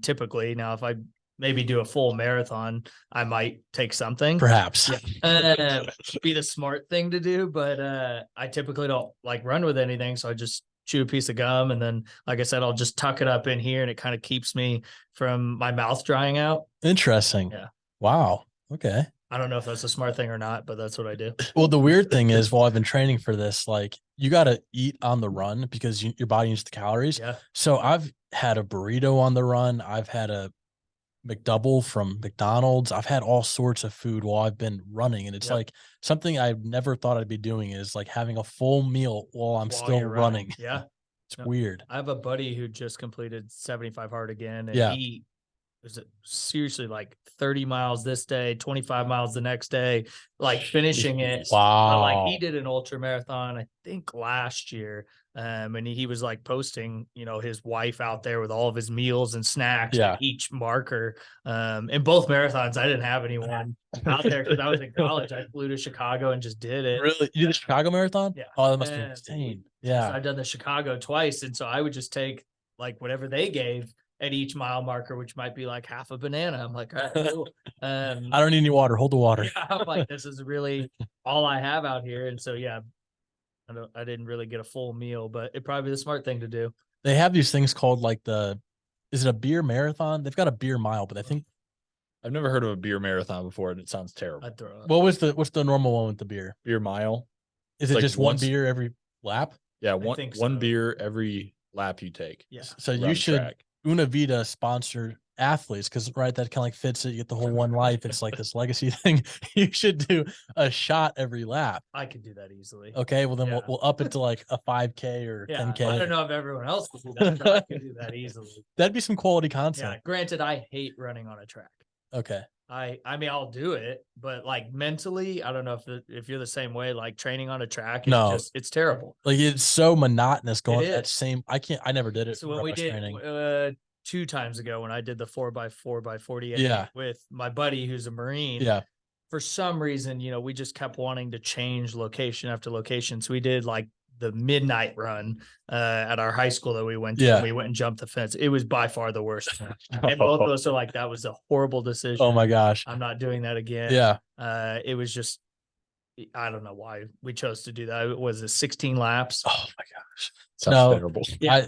typically. Now, if I maybe do a full marathon, I might take something. Perhaps. Be the smart thing to do, but I typically don't like run with anything, so I just chew a piece of gum, and then, like I said, I'll just tuck it up in here, and it kind of keeps me from my mouth drying out. Interesting. Yeah. Wow. Okay. I don't know if that's a smart thing or not, but that's what I do. Well, the weird thing is, while I've been training for this, like you got to eat on the run because your body needs the calories. Yeah. So I've had a burrito on the run. I've had a McDouble from McDonald's. I've had all sorts of food while I've been running. And it's Yep. like something I never thought I'd be doing is like having a full meal while I'm While still you're running. Yeah. It's No. weird. I have a buddy who just completed 75 hard again, and Yeah. he was seriously like 30 miles this day, 25 miles the next day, like finishing it. But like Wow. he did an ultra marathon, I think last year. And he was like posting, you know, his wife out there with all of his meals and snacks Yeah. at each marker. In both marathons, I didn't have anyone out there because I was in college. I flew to Chicago and just did it. Really? You did the Chicago Marathon? Yeah. Oh, that must be And insane. So Yeah. I've done the Chicago twice. And so I would just take like whatever they gave at each mile marker, which might be like half a banana. I'm like, all right, cool. I don't need any water. Hold the water. Yeah, I'm like, this is really all I have out here. And so, yeah, I didn't really get a full meal, but it'd probably be the smart thing to do. They have these things called like is it a beer marathon? They've got a beer mile, but I think I've never heard of a beer marathon before, and it sounds terrible. I'd throw up. what's the normal one with the beer? Beer mile. Is it like just one once- beer every lap? Yeah, think one so. beer every lap you take. Yeah. So around you the should track. Una Vida sponsor athletes because that kind of like fits it. You get the whole one life. It's like this legacy thing. You should do a shot every lap. I could do that easily. Okay, well then Yeah. we'll up it to like a 5K or Yeah. 10K. I don't know if everyone else could do that, but I could do that easily. That'd be some quality Yeah. content. Granted, I hate running on a track. Okay. I mean, I'll do it, but like mentally, I don't know if you're the same way, like training on a track, it's terrible. Like it's so monotonous going It that is. same. I never did it. So when we rush did training. 2 times ago, when I did the 4x4x48 Yeah. with my buddy who's a Marine, Yeah. for some reason, you know, we just kept wanting to change location after location. So we did like the midnight run at our high school that we went to. Yeah. And we went and jumped the fence. It was by far the worst. And both of us are like, that was a horrible decision. Oh my gosh. I'm not doing that again. Yeah. It was just, I don't know why we chose to do that. It was 16 laps. Oh my gosh. Sounds No. terrible. Yeah.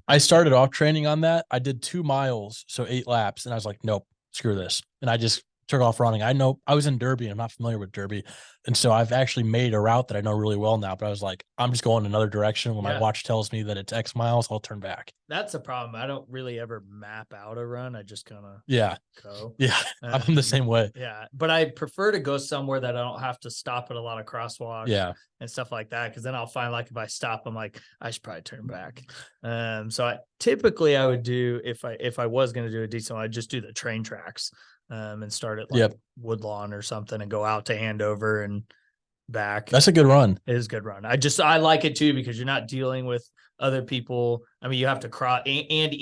I started off training on that. I did 2 miles, so 8 laps, and I was like, nope, screw this. And I just took off running. I know I was in Derby. I'm not familiar with Derby. And so I've actually made a route that I know really well now, but I was like, I'm just going another direction. When my Yeah. watch tells me that it's X miles, I'll turn back. That's a problem. I don't really ever map out a run. I just kind of Yeah. go. Yeah. I'm the same way. Yeah. But I prefer to go somewhere that I don't have to stop at a lot of crosswalks Yeah. and stuff like that. Cause then I'll find like if I stop, I'm like, I should probably turn back. So I would do if I was going to do a decent one, I'd just do the train tracks and start at like Yep. Woodlawn or something and go out to Andover and back. That's a good run. It is a good run. I like it too because you're not dealing with other people. I mean, you have to cross and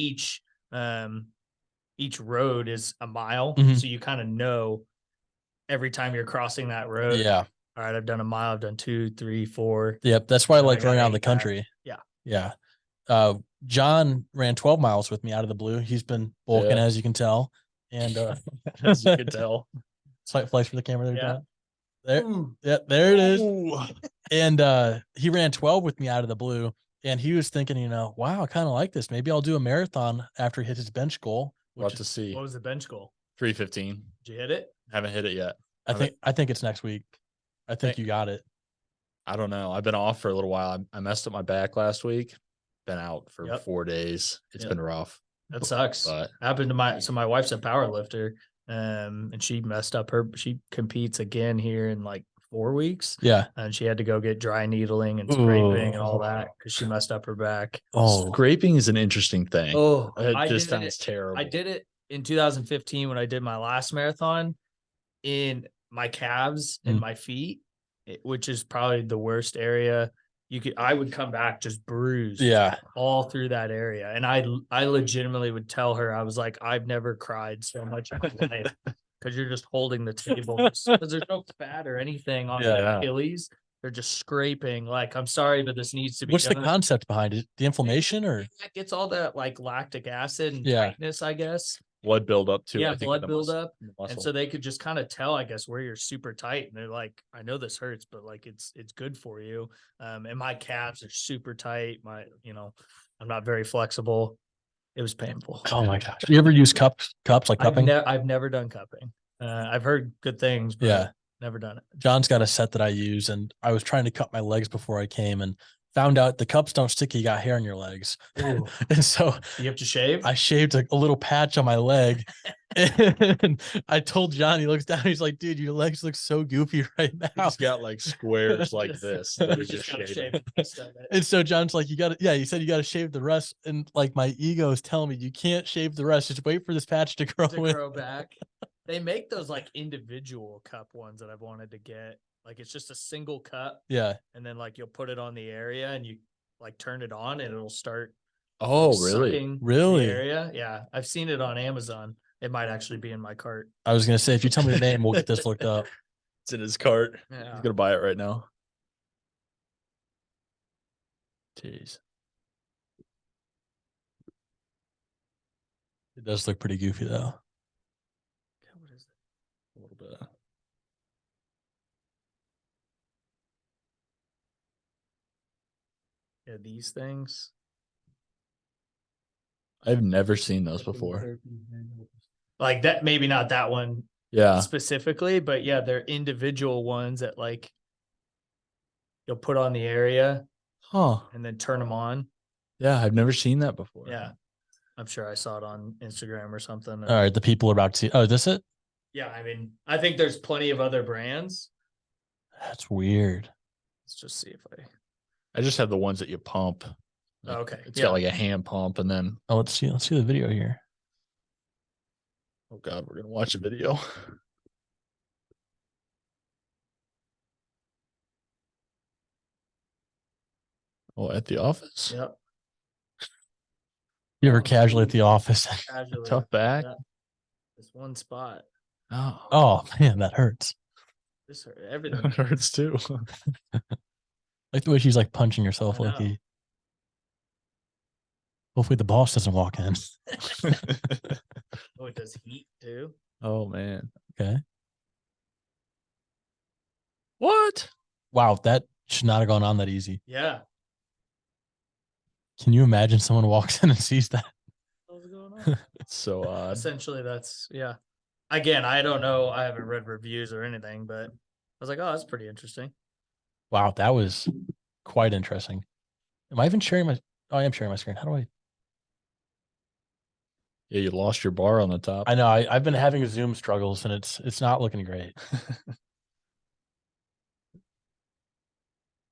each road is a mile. Mhm. So you kind of know every time you're crossing that road. Yeah. All right, I've done a mile, I've done 2, 3, 4. Yep. That's why I So I like got running around the 8 back. country. Yeah. Yeah. John ran 12 miles with me out of the blue. He's been bulking, Yeah. as you can tell. And As you can tell. slight flex for the camera there, Yeah. John. There, Ooh. yeah, there it is. Ooh. And he ran 12 with me out of the blue. And he was thinking, wow, I kind of like this. Maybe I'll do a marathon after he hit his bench goal. We'll Which have to is, see. What was the bench goal? 3:15. Did you hit it? Haven't hit it yet. I think it's next week. I think you got it. I don't know. I've been off for a little while. I messed up my back last week. Been out for Yep. 4 days. It's Yep. been rough. That sucks. But Happened to my wife's a power lifter. And she messed up she competes again here in like 4 weeks. Yeah. And she had to go get dry needling and scraping and all Ooh. that because she messed up her back. Oh, scraping is an interesting thing. Oh, It just sounds terrible. I did it in 2015 when I did my last marathon in my calves and my feet, which is probably the worst area. I would come back just bruised yeah. all through that area. And I legitimately would tell her, I was like, I've never cried so much in my life because you're just holding the table because there's no fat or anything on the Yeah. Achilles. They're just scraping. Like, I'm sorry, but this needs to be What's the done. concept behind it? The inflammation or? It gets all that like lactic acid and Yeah. tightness, I guess. Blood buildup too. Yeah, I think, blood in the muscle- buildup. in the And muscle. so they could just kind of tell, I guess, where you're super tight. And they're like, I know this hurts, but like it's good for you. And my calves are super tight. I'm not very flexible. It was painful. Oh my gosh. You ever use cups like cupping? I've never done cupping. I've heard good things, but Yeah. never done it. John's got a set that I use, and I was trying to cut my legs before I came and found out the cups don't stick. You got hair on your legs. Ooh. And so You have to shave? I shaved a little patch on my leg. And I told John, he looks down, he's like, dude, your legs look so goofy right now. He's got like squares like this. That he's just gotta shaving. shave the rest of it. And so John's like, you gotta, yeah, he said you gotta shave the rest. And like my ego is telling me you can't shave the rest. Just wait for this patch to grow To in. grow back. They make those like individual cup ones that I've wanted to get. Like it's just a single cup, Yeah. and then like you'll put it on the area and you like turn it on and it'll start Oh, like, really? sucking Really? the area. Yeah. I've seen it on Amazon. It might actually be in my cart. I was gonna say, if you tell me the name, we'll get this looked up. It's in his cart. Yeah. He's gonna buy it right now. Jeez. It does look pretty goofy though. What is it? A little bit. Yeah, these things. I've never seen those before. Like that, maybe not that one Yeah. specifically, but yeah, they're individual ones that like you'll put on the area Huh. and then turn them on. Yeah, I've never seen that before. Yeah. I'm sure I saw it on Instagram or something. All right, the people are about to see. Oh, is this it? Yeah, I mean, I think there's plenty of other brands. That's weird. Let's just see if I just have the ones that you pump. Oh, okay. It's Yeah. got like a hand pump and then Oh, let's see the video here. oh god, we're gonna watch a video. Oh, at the office? Yep. You ever Oh, casually at geez. the office? Casually. Tough back. Yeah. This one spot. Oh, Oh man, that hurts. This hurt. Everything. it hurts too. Like the way she's like punching herself, I know. Loki. Hopefully the boss doesn't walk in. Oh, it does heat too. Oh man. Okay. What? Wow, that should not have gone on that easy. Yeah. Can you imagine someone walks in and sees that? What's going on? It's so odd. Essentially, that's yeah. Again, I don't know. I haven't read reviews or anything, but I was like, oh, that's pretty interesting. Wow, that was quite interesting. Am I even sharing my? Oh, I am sharing my screen. How do I? Yeah, you lost your bar on the top. I know I've been having Zoom struggles and it's not looking great.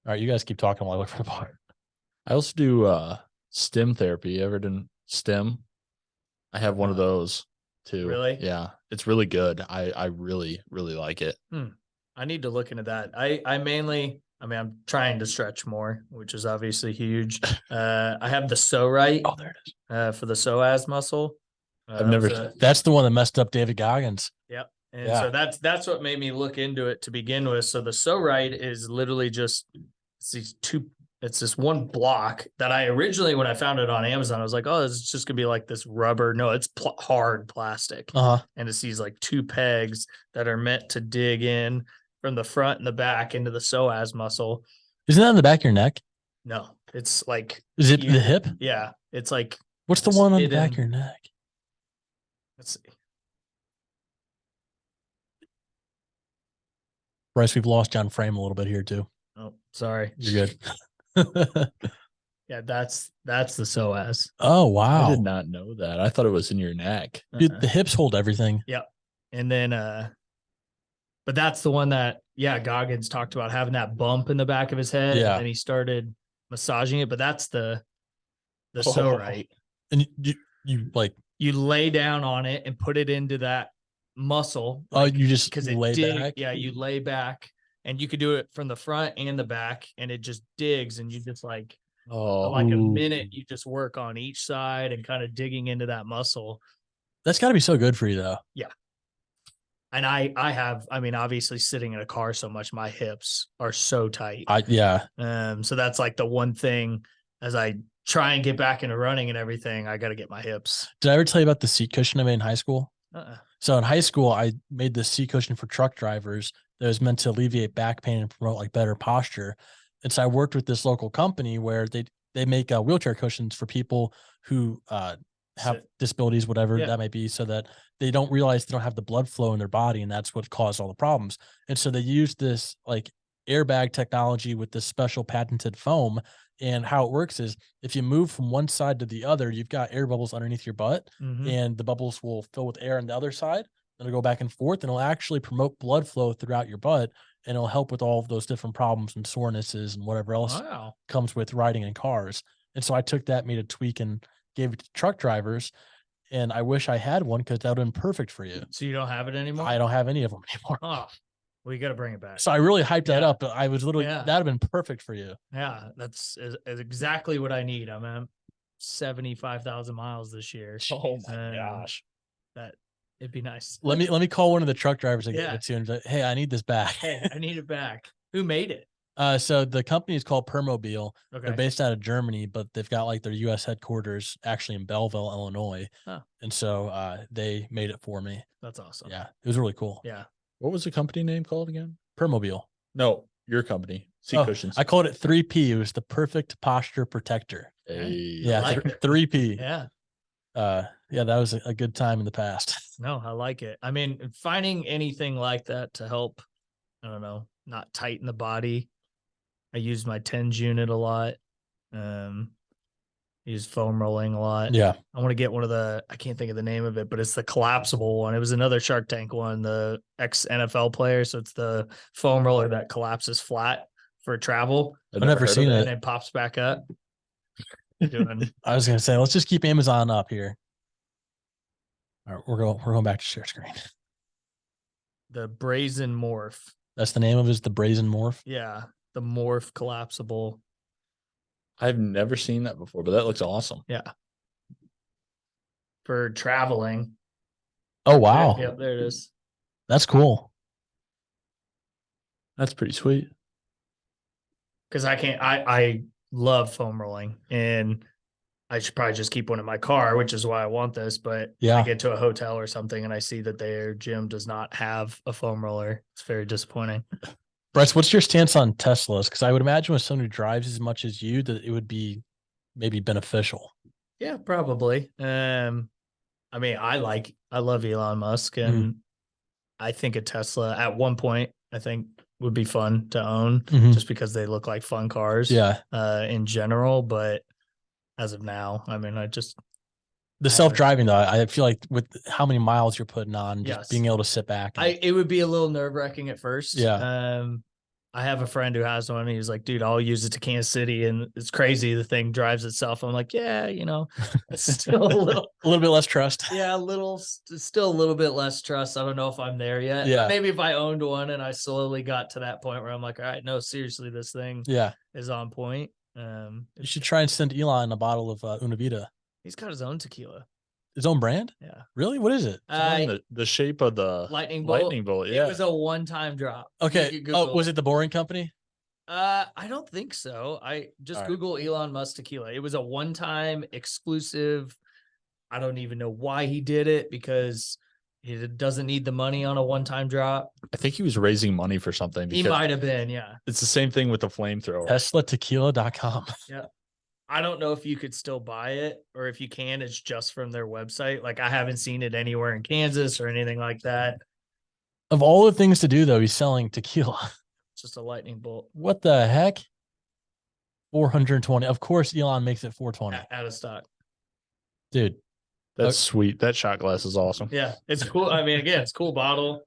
All right, you guys keep talking while I look for the bar. I also do stem therapy. You ever done stem? I have one of those too. Really? Yeah. It's really good. I really, really like it. I need to look into that. I mainly, I mean, I'm trying to stretch more, which is obviously huge. I have the psoas Oh, there it is. for the psoas muscle. I've never- That's the one that messed up David Goggins. Yep. And Yeah. so that's what made me look into it to begin with. So the psoas is literally just it's this one block that I originally, when I found it on Amazon, I was like, oh, it's just gonna be like this rubber. No, it's hard plastic. Uh-huh. And it's these like two pegs that are meant to dig in from the front and the back into the psoas muscle. Isn't that on the back of your neck? No, it's like, Is it here. the hip? Yeah, it's like, What's the It's one on the back of hidden. your neck? let's see. Bryce, we've lost John Frame a little bit here too. Oh, sorry. You're good. Yeah, that's the psoas. Oh I wow. did not know that. I thought it was in your neck. Dude, the hips hold everything. And then but that's the one that Goggins talked about having that bump in the back of his head. Yeah. And he started massaging it, but that's the Oh. psoas. And you like You lay down on it and put it into that muscle. oh you just because it lay back. Yeah, you lay back and you could do it from the front and the back, and it just digs, and you just like Oh, a Ooh. minute you just work on each side and kind of digging into that muscle. That's got to be so good for you though. And I mean, obviously sitting in a car so much, my hips are so tight. Yeah. So that's like the one thing as I try and get back into running and everything, I got to get my hips. Did I ever tell you about the seat cushion I made in high school? Uh-uh. So in high school, I made this seat cushion for truck drivers that was meant to alleviate back pain and promote like better posture. And so I worked with this local company where they make wheelchair cushions for people who have Sit. disabilities, whatever Yeah. that might be, so that they don't realize they don't have the blood flow in their body, and that's what caused all the problems. And so they use this like airbag technology with this special patented foam. And how it works is if you move from one side to the other, you've got air bubbles underneath your butt, Mhm. and the bubbles will fill with air on the other side. It'll go back and forth, and it'll actually promote blood flow throughout your butt, and it'll help with all of those different problems and sorenesses and whatever else Wow. comes with riding in cars. And so I took that, made a tweak, and gave it to truck drivers. And I wish I had one because that would have been perfect for you. So you don't have it anymore? I don't have any of them anymore. Oh, well, you got to bring it back. So I really hyped that Yeah. up. But I was literally, Yeah. that'd have been perfect for you. Yeah, that's is exactly what I need. I'm at 75,000 miles this year. Oh my Um, gosh. That it'd be nice. Let me call one of the truck drivers I gave Yeah. it to and say, hey, I need this back. Hey, I need it back. Who made it? So the company is called Permobile. Okay. They're based out of Germany, but they've got like their US headquarters actually in Belleville, Illinois. Huh. And so they made it for me. That's awesome. Yeah. It was really cool. Yeah. What was the company name called again? Permobile. No, your company. Seat Oh, cushions. I called it 3P. It was the perfect posture protector. Hey. Yeah. like it. 3P. Yeah. Yeah, that was a good time in the past. No, I like it. I mean, finding anything like that to help, I don't know, not tighten the body. I use my TENS unit a lot. Use foam rolling a lot. Yeah. I want to get one of I can't think of the name of it, but it's the collapsible one. It was another Shark Tank one, the ex NFL player. So it's the foam roller that collapses flat for travel I've never heard of seen and it. then pops back up. Doing I was gonna say, let's just keep Amazon up here. All right, we're going back to share screen. the brazen morph. That's the name of it, is the Brazen Morph. Yeah. The morph collapsible. I've never seen that before, but that looks awesome. Yeah. For traveling. Oh wow. Yep, there it is. That's cool. That's pretty sweet. Because I love foam rolling, and I should probably just keep one in my car, which is why I want this. But Yeah. I get to a hotel or something and I see that their gym does not have a foam roller. It's very disappointing. Bryce, what's your stance on Teslas? Because I would imagine with someone who drives as much as you, that it would be maybe beneficial. Yeah, probably. I mean, I love Elon Musk, and I think a Tesla at one point, I think would be fun to own just because they look like fun cars. Yeah. In general, but as of now, I mean, The self-driving though, I feel like with how many miles you're putting on, just Yes. being able to sit back. And, it would be a little nerve-wracking at first. Yeah. I have a friend who has one. He's like, dude, I'll use it to Kansas City, and it's crazy. The thing drives itself. I'm like, yeah, it's still a little, a little bit less trust. yeah, still a little bit less trust. I don't know if I'm there yet. Yeah. Maybe if I owned one and I slowly got to that point where I'm like, all right, no, seriously, this thing Yeah. is on point. You should try and send Elon a bottle of Una Vida. He's got his own tequila. His own brand? Yeah. Really? What is it? The shape of the Lightning bolt. Yeah. It was a one-time drop. Okay. You could Google. Oh, was it the Boring Company? I don't think so. I just All right. Google Elon Musk tequila. It was a one-time exclusive. I don't even know why he did it, because he doesn't need the money on a one-time drop. I think he was raising money for something. He might have been, yeah. It's the same thing with the flamethrower. TeslaTequila.com. I don't know if you could still buy it, or if you can, it's just from their website. Like, I haven't seen it anywhere in Kansas or anything like that. Of all the things to do though, he's selling tequila. It's just a lightning bolt What the heck? 420. Of course, Elon makes it 420. out of stock. Dude, That's sweet. That shot glass is awesome. Yeah, it's cool. I mean, again, it's a cool bottle.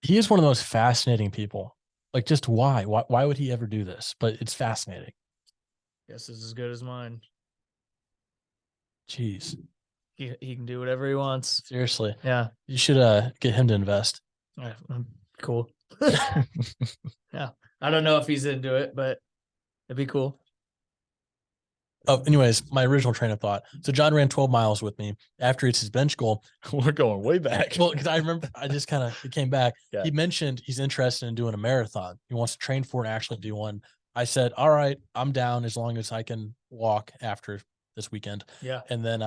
he is one of the most fascinating people. Like, just why? Why would he ever do this? But it's fascinating. Guess it's as good as mine. Jeez. He can do whatever he wants. Seriously. Yeah. You should get him to invest. Yeah, cool. Yeah. I don't know if he's into it, but it'd be cool. Oh, anyways, my original train of thought. So John ran 12 miles with me after it's his bench goal. We're going way back. Well, because I remember it came back. Yeah. He mentioned he's interested in doing a marathon. He wants to train for and actually do one. I said, all right, I'm down as long as I can walk after this weekend. Yeah. And then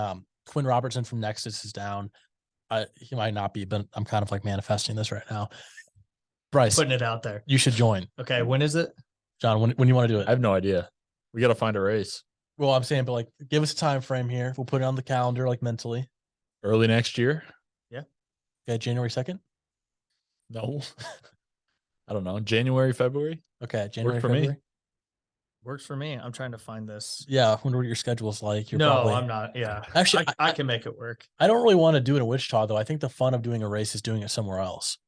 Quinn Robertson from Nexus is down. He might not be, but I'm kind of like manifesting this right now. Bryce, Putting it out there. you should join. Okay. When is it? John, when you want to do it? I have no idea. We got to find a race. Well, I'm saying, but like, give us a time frame here. We'll put it on the calendar, like mentally. Early next year? Okay, January 2nd. No. I don't know. January, February? Okay, January, for me. February. Works for me. I'm trying to find this. Yeah, I wonder what your schedule's like. You're No, probably I'm not. Yeah. actually. I can make it work. I don't really want to do it in Wichita though. I think the fun of doing a race is doing it somewhere else.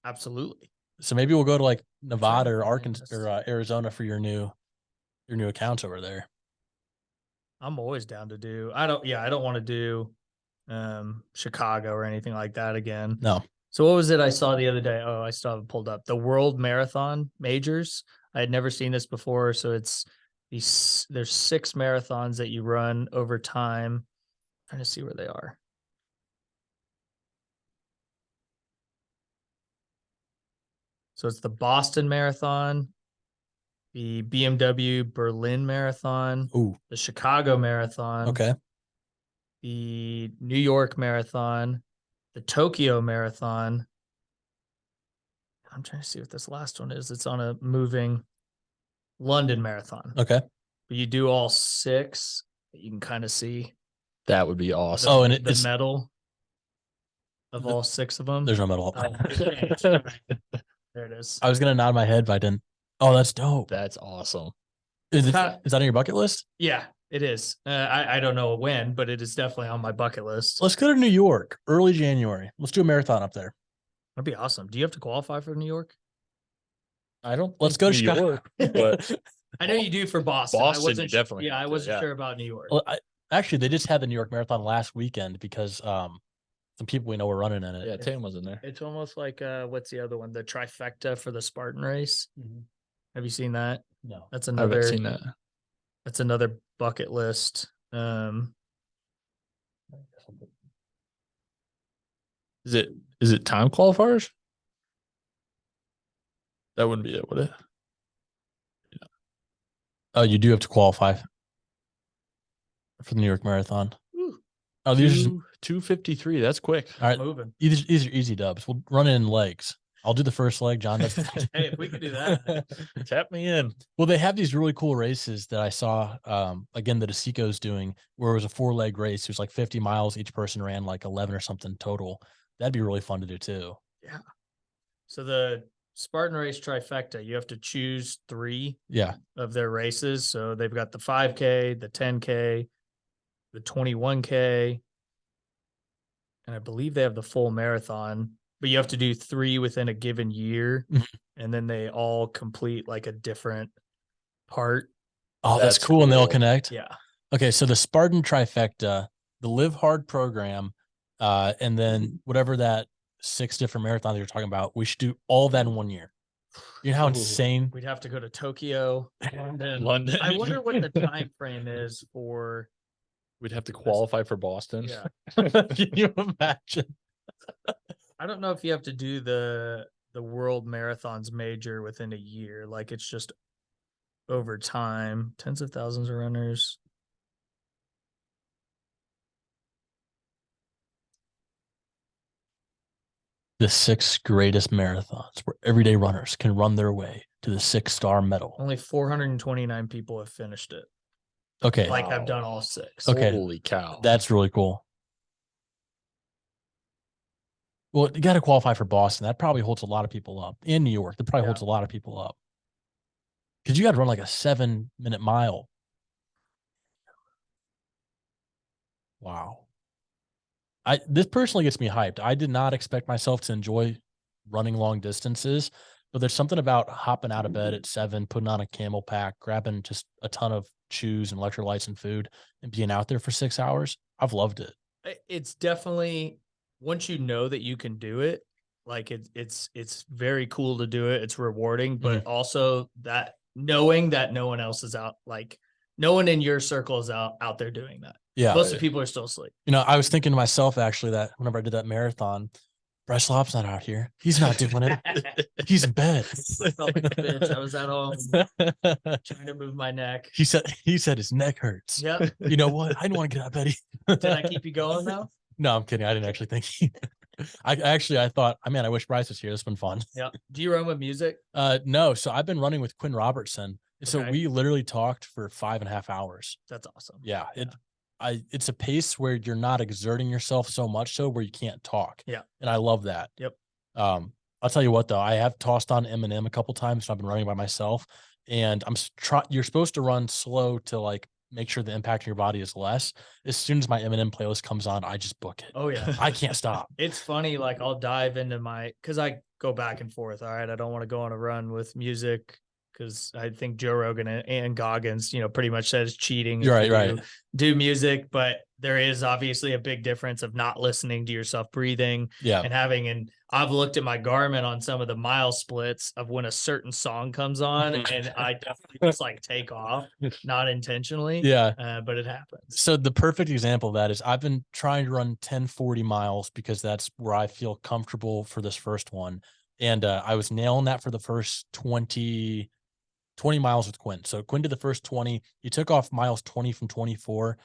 Absolutely. So maybe we'll go to like Nevada to or find Arkansas this. or Arizona for your new accounts over there. I'm always down to do. I don't want to do Chicago or anything like that again. No. So what was it I saw the other day? Oh, I still have it pulled up. The World Marathon Majors. I had never seen this before. So there's 6 marathons that you run over time. I'm trying to see where they are. So it's the Boston Marathon, the BMW Berlin Marathon, Ooh. the Chicago Marathon, Okay. the New York Marathon, the Tokyo Marathon. I'm trying to see what this last one is. It's on a moving London Marathon. Okay. But you do all 6. You can kind of see That would be the, awesome. Oh, and the it's medal of all 6 of them. there's no medal. There it is. I was gonna nod my head, but I didn't. Oh, that's dope. That's awesome. Is Kinda- that on your bucket list? Yeah, it is. I don't know when, but it is definitely on my bucket list. Let's go to New York early January. Let's do a marathon up there. That'd be awesome. Do you have to qualify for New York? I don't. Let's think go to New Chicago. York, but I know you do for Boston. Boston, I wasn't you definitely Yeah, have I to, wasn't yeah. sure about New York. Well, actually, they just had the New York Marathon last weekend because some people we know were running in it. yeah, Tam was in there. It's almost like what's the other one? The trifecta for the Spartan race. Mhm. Have you seen that? No. That's I haven't another. seen that. That's another bucket list. Is it time qualifiers? That wouldn't be it, would it? Oh, you do have to qualify for the New York Marathon. Ooh. Oh, these are 2:53. That's quick. all right. Moving. These are easy dubs. We'll run it in legs. I'll do the first leg. John does. Hey, if we could do that. Tap me in. Well, they have these really cool races that I saw. Again, that Asico's doing, where it was a 4-leg race. It was like 50 miles. Each person ran like 11 or something total. That'd be really fun to do too. Yeah. So the Spartan race trifecta, you have to choose 3 Yeah. of their races. So they've got the 5K, the 10K, the 21K, and I believe they have the full marathon, but you have to do 3 within a given year. Mhm. And then they all complete like a different part. Oh, that's That's cool. And they all cool. connect. Yeah. Okay, so the Spartan trifecta, the Live Hard program, and then whatever that 6 different marathons you're talking about, we should do all that in 1 year. You know how Ooh. insane? We'd have to go to Tokyo, London. London. I wonder what the time frame is for. We'd have to qualify for Boston. Yeah. Can you imagine? I don't know if you have to do the world marathons major within a year. Like it's just over time, tens of thousands of runners. The 6 greatest marathons where everyday runners can run their way to the 6-star medal. Only 429 people have finished it. Okay, Like I've Wow. done all 6. Okay. Holy cow. that's really cool. Well, you got to qualify for Boston. That probably holds a lot of people up. In New York, that probably Yeah. holds a lot of people up. Because you got to run like a 7-minute mile. Wow. This personally gets me hyped. I did not expect myself to enjoy running long distances, but there's something about hopping out of bed at 7, putting on a camel pack, grabbing just a ton of chews and electrolytes and food, and being out there for 6 hours. I've loved it. It's definitely, once you know that you can do it, like it's very cool to do it. It's rewarding, but also that knowing that no one else is out, like no one in your circle is out there doing that. Yeah. Most of the people are still asleep. You know, I was thinking to myself actually that whenever I did that marathon, Bryce Lob's not out here. He's not doing it. He's in bed. I felt like a bitch. I was at home trying to move my neck. He said his neck hurts. Yep. You know what? I didn't want to get out of bed. Did I keep you going though? No, I'm kidding. I didn't actually think. I thought, I mean, I wish Bryce was here. This has been fun. Yeah. Do you run with music? No. So I've been running with Quinn Robertson, So Okay. we literally talked for 5.5 hours. That's awesome. Yeah. Yeah. It's a pace where you're not exerting yourself so much so where you can't talk. Yeah. And I love that. Yep. I'll tell you what though, I have tossed on M&M a couple times. So I've been running by myself, and you're supposed to run slow to like make sure the impact on your body is less. As soon as my M&M playlist comes on, I just book it. Oh yeah. I can't stop. It's funny. Like I'll dive into cause I go back and forth. All right. I don't want to go on a run with music, because I think Joe Rogan and Goggins, pretty much says cheating. You're if right, you right. Do music, but there is obviously a big difference of not listening to yourself breathing Yeah. and and I've looked at my Garmin on some of the mile splits of when a certain song comes on, and I definitely just like take off, not intentionally. Yeah. But it happens. So the perfect example of that is I've been trying to run 10-40 miles because that's where I feel comfortable for this first one. And I was nailing that for the first 20 miles with Quinn. So Quinn did the first 20. He took off miles 20 from 24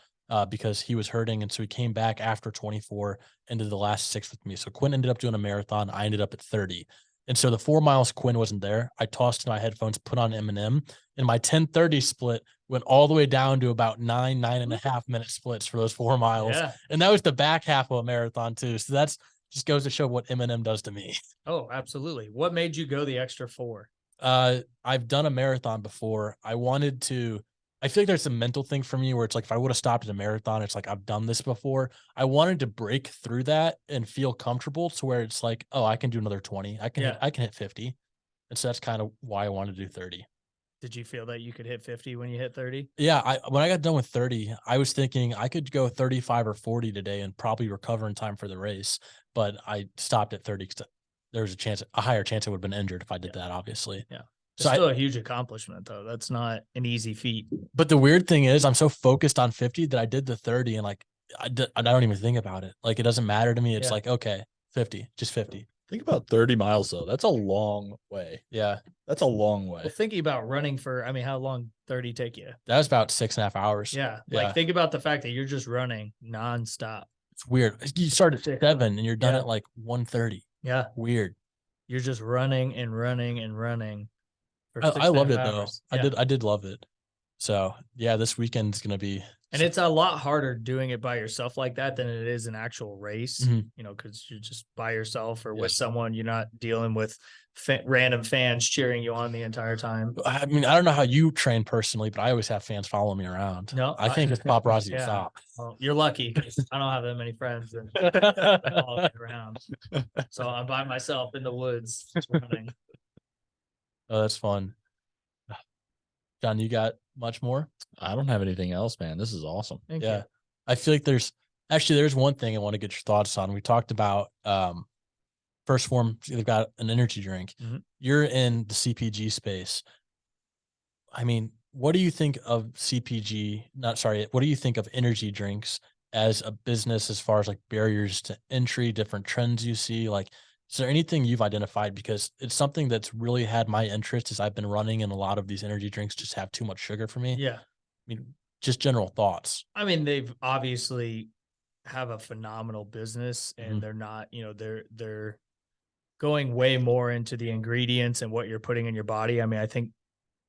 because he was hurting. And so he came back after 24 and did the last 6 with me. So Quinn ended up doing a marathon. I ended up at 30. And so the 4 miles Quinn wasn't there. I tossed in my headphones, put on M&M, and my 10:30 split went all the way down to about 9.5 minute splits for those 4 miles. Yeah. And that was the back half of a marathon too. So that's just goes to show what M&M does to me. Oh, absolutely. What made you go the extra 4? I've done a marathon before. I feel like there's a mental thing for me where it's like, if I would have stopped at a marathon, it's like, I've done this before. I wanted to break through that and feel comfortable to where it's like, oh, I can do another 20. I can hit 50. And so that's kind of why I wanted to do 30. Did you feel that you could hit 50 when you hit 30? Yeah. When I got done with 30, I was thinking I could go 35 or 40 today and probably recover in time for the race. But I stopped at 30 because there was a higher chance I would have been injured if I did that, obviously. Yeah. It's So still a huge accomplishment, though. That's not an easy feat. But the weird thing is, I'm so focused on 50 that I did the 30, and like I don't even think about it. Like it doesn't matter to me. It's like, okay, 50, just 50. Think about 30 miles though. That's a long way. Yeah, That's a long way. Well, thinking about running how long 30 take you? that was about 6.5 hours. Yeah. Yeah. Like think about the fact that you're just running nonstop. It's weird. You start at 7 and you're done Yeah. at like 1:30. Yeah. Weird. You're just running and running and running. I loved it hours. though. Yeah. I did love it. So yeah, this weekend's gonna be. And it's a lot harder doing it by yourself like that than it is an actual race, Mhm. because you're just by yourself or with Yes. someone. You're not dealing with random fans cheering you on the entire time. I mean, I don't know how you train personally, but I always have fans following me around. No, I can't get paparazzi to Yeah. stop. Well, you're lucky. 'Cause I don't have that many friends that follow me around. So I'm by myself in the woods running. Oh, that's fun. John, you got much more? I don't have anything else, man. This is awesome. Thank Yeah. you. I feel like there's one thing I want to get your thoughts on. We talked about First Form, they've got an energy drink. Mhm. You're in the CPG space. I mean, what do you think of what do you think of energy drinks as a business as far as like barriers to entry, different trends you see? Like, is there anything you've identified? Because it's something that's really had my interest as I've been running, and a lot of these energy drinks just have too much sugar for me. Yeah. I mean, just general thoughts. I mean, they've obviously have a phenomenal business, and Mhm. they're not, they're going way more into the ingredients and what you're putting in your body. I mean, I think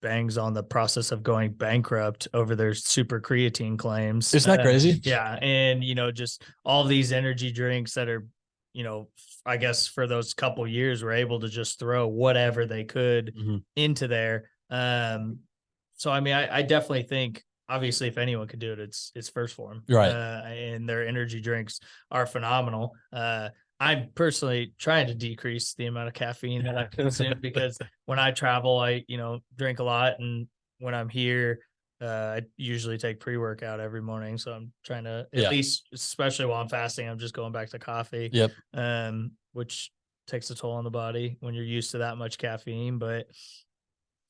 Bang's on the process of going bankrupt over their super creatine claims. Isn't that crazy? Yeah. And, just all these energy drinks that are, I guess for those couple years were able to just throw whatever they could Mhm. into there. So, I mean, I definitely think, obviously, if anyone could do it, it's First Form. Right. And their energy drinks are phenomenal. I'm personally trying to decrease the amount of caffeine that I consume because when I travel, I, drink a lot. And when I'm here, I usually take pre-workout every morning. So I'm trying to, at least, especially while I'm fasting, I'm just going back to coffee. Yep. Which takes a toll on the body when you're used to that much caffeine. But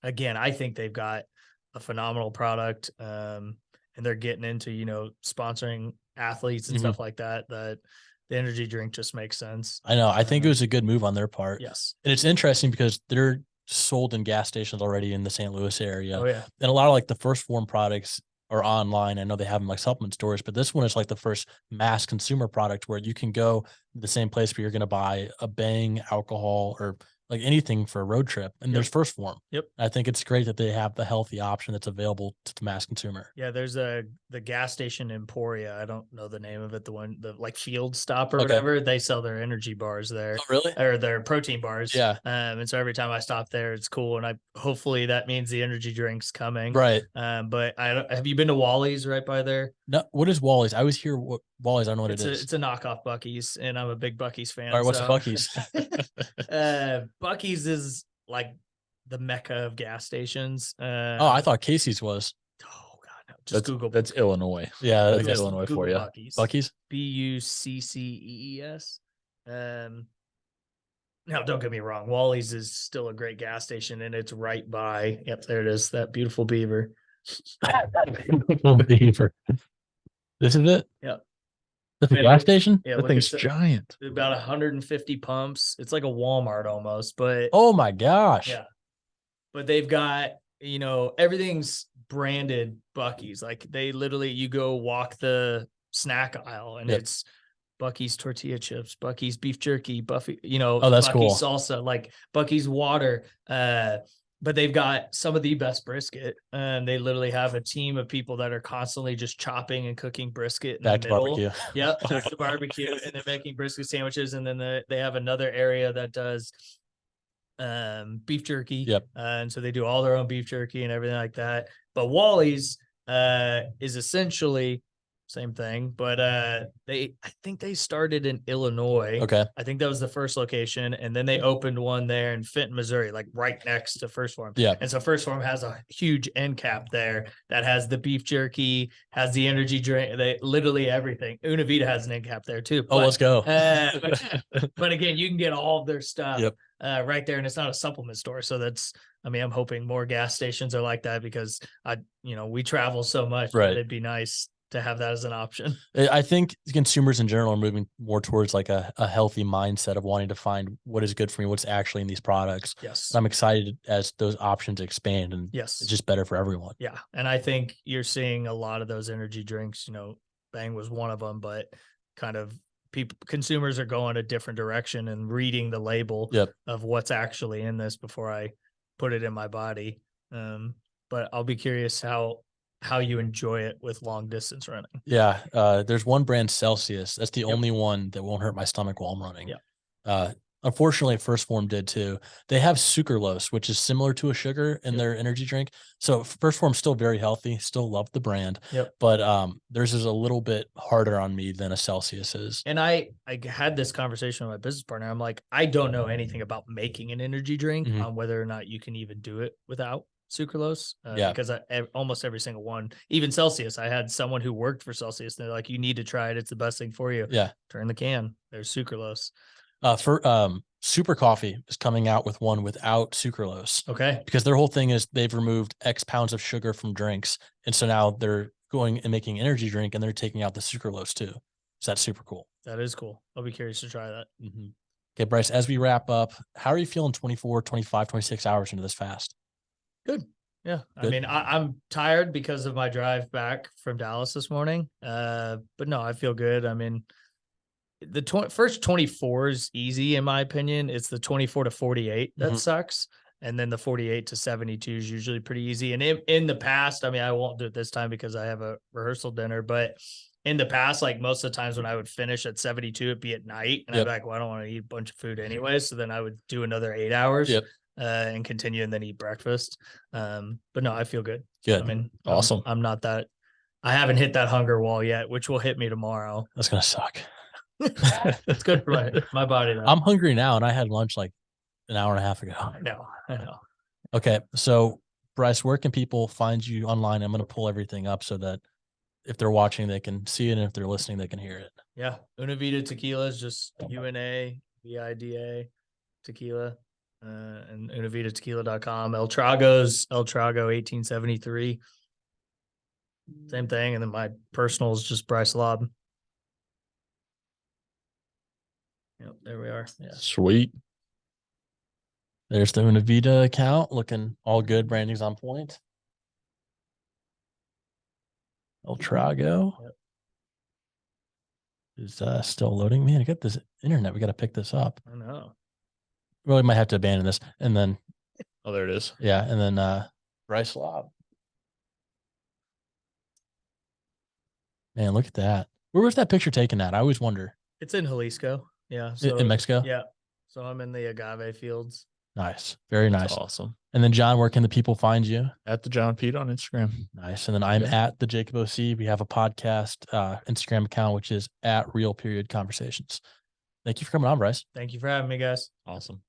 again, I think they've got a phenomenal product. And they're getting into, sponsoring athletes and Mhm. stuff like that the energy drink just makes sense. I know. I think it was a good move on their part. Yes. And it's interesting because they're sold in gas stations already in the St. Louis area. Oh yeah. And a lot of like the First Form products are online. I know they have them like supplement stores, but this one is like the first mass consumer product where you can go to the same place where you're going to buy a Bang alcohol or like anything for a road trip. And Yep. there's First Form. Yep. I think it's great that they have the healthy option that's available to the mass consumer. Yeah, there's the gas station Emporia. I don't know the name of it. The like Field Stop or Okay. whatever. They sell their energy bars there. Oh, really? Or their protein bars. Yeah. And so every time I stop there, it's cool. And hopefully that means the energy drink's coming. Right. But have you been to Wally's right by there? No, what is Wally's? I always hear what Wally's. I don't know what it is. It's a knockoff Buc-ee's, and I'm a big Buc-ee's fan. All right, what's so. Buc-ee's? Buc-ee's is like the mecca of gas stations. I thought Casey's was. Oh God, no! Just Google. That's Illinois. Yeah, That's that's Illinois Google for you. Buc-ee's. Buc-ee's. Buccees. Now, don't get me wrong. Wally's is still a great gas station, and it's right by. Yep, there it is. That beautiful beaver. Beaver. This is it. Yep. That's a gas station. Yeah, That look, thing's it's giant. about 150 pumps. It's like a Walmart almost, but Oh my gosh. yeah. But they've got, everything's branded Buc-ee's. Like they literally, you go walk the snack aisle and Yep. it's Buc-ee's tortilla chips, Buc-ee's beef jerky, that's Buc-ee's cool. salsa, like Buc-ee's water. But they've got some of the best brisket, and they literally have a team of people that are constantly just chopping and cooking brisket in Back the to middle. barbecue. Yep, back to barbecue, and they're making brisket sandwiches, and then they have another area that does beef jerky. Yep. And so they do all their own beef jerky and everything like that. But Wally's is essentially same thing, but I think they started in Illinois. Okay. I think that was the first location, and then they opened one there in Fenton, Missouri, like right next to First Form. Yeah. And so First Form has a huge end cap there that has the beef jerky, has the energy drink, they literally everything. Una Vida has an end cap there too. Oh, let's go. But again, you can get all of their stuff Yep. right there, and it's not a supplement store. So I'm hoping more gas stations are like that because we travel so much. Right. It'd be nice to have that as an option. I think consumers in general are moving more towards like a healthy mindset of wanting to find what is good for me, what's actually in these products. Yes. I'm excited as those options expand, and Yes. it's just better for everyone. Yeah. And I think you're seeing a lot of those energy drinks, Bang was one of them, but kind of consumers are going a different direction and reading the label Yep. of what's actually in this before I put it in my body. But I'll be curious how you enjoy it with long distance running. Yeah. There's one brand, Celsius. That's the only one that won't hurt my stomach while I'm running. Yeah. Unfortunately, First Form did too. They have sucralose, which is similar to a sugar in their energy drink. So First Form's still very healthy. Still love the brand. Yep. But theirs is a little bit harder on me than a Celsius is. And I had this conversation with my business partner. I'm like, I don't know anything about making an energy drink, Mhm. on whether or not you can even do it without sucralose. Yeah. Because almost every single one, even Celsius, I had someone who worked for Celsius. And they're like, you need to try it. It's the best thing for you. Yeah. Turn the can. There's sucralose. Super Coffee is coming out with one without sucralose. Okay. Because their whole thing is they've removed X pounds of sugar from drinks. And so now they're going and making energy drink, and they're taking out the sucralose too. So that's super cool. That is cool. I'll be curious to try that. Mm-hmm. Okay, Bryce, as we wrap up, how are you feeling 24, 25, 26 hours into this fast? Good. Yeah. Good. I mean, I'm tired because of my drive back from Dallas this morning. But no, I feel good. I mean, the first 24 is easy, in my opinion. It's the 24 to 48 that Mhm. sucks. And then the 48 to 72 is usually pretty easy. And in the past, I mean, I won't do it this time because I have a rehearsal dinner, but in the past, like most of the times when I would finish at 72, it'd be at night. And I'd be like, well, I don't want to eat a bunch of food anyway. So then I would do another 8 hours. Yep. And continue and then eat breakfast. But no, I feel good. Good. I mean, Awesome. I'm not that. I haven't hit that hunger wall yet, which will hit me tomorrow. That's going to suck. It's good for my body. Though. I'm hungry now, and I had lunch like an hour and a half ago. I know. Okay. So, Bryce, where can people find you online? I'm going to pull everything up so that if they're watching, they can see it. And if they're listening, they can hear it. Yeah. Una Vida Tequila is just UNAVIDA Tequila. And UnaVidaTequila.com. El Trago's El Trago 1873. Same thing. And then my personal is just Bryce Lob. Yep, there we are. Yeah. Sweet. There's the Una Vida account, looking all good. Branding's on point. El Trago is still loading. Man, I got this internet. We got to pick this up. I know. Well, we might have to abandon this. And then, Oh, there it is. yeah. And then, Bryce Lob. Man, look at that. Where was that picture taken at? I always wonder. It's in Jalisco. Yeah. In Mexico? Yeah. So I'm in the agave fields. Nice. Very That's nice. awesome. And then, John, where can the people find you? At the John Pete on Instagram. Nice. And then I'm Yeah. at the Jacob OC. We have a podcast Instagram account, which is at @real_conversations. Thank you for coming on, Bryce. Thank you for having me, guys. Awesome.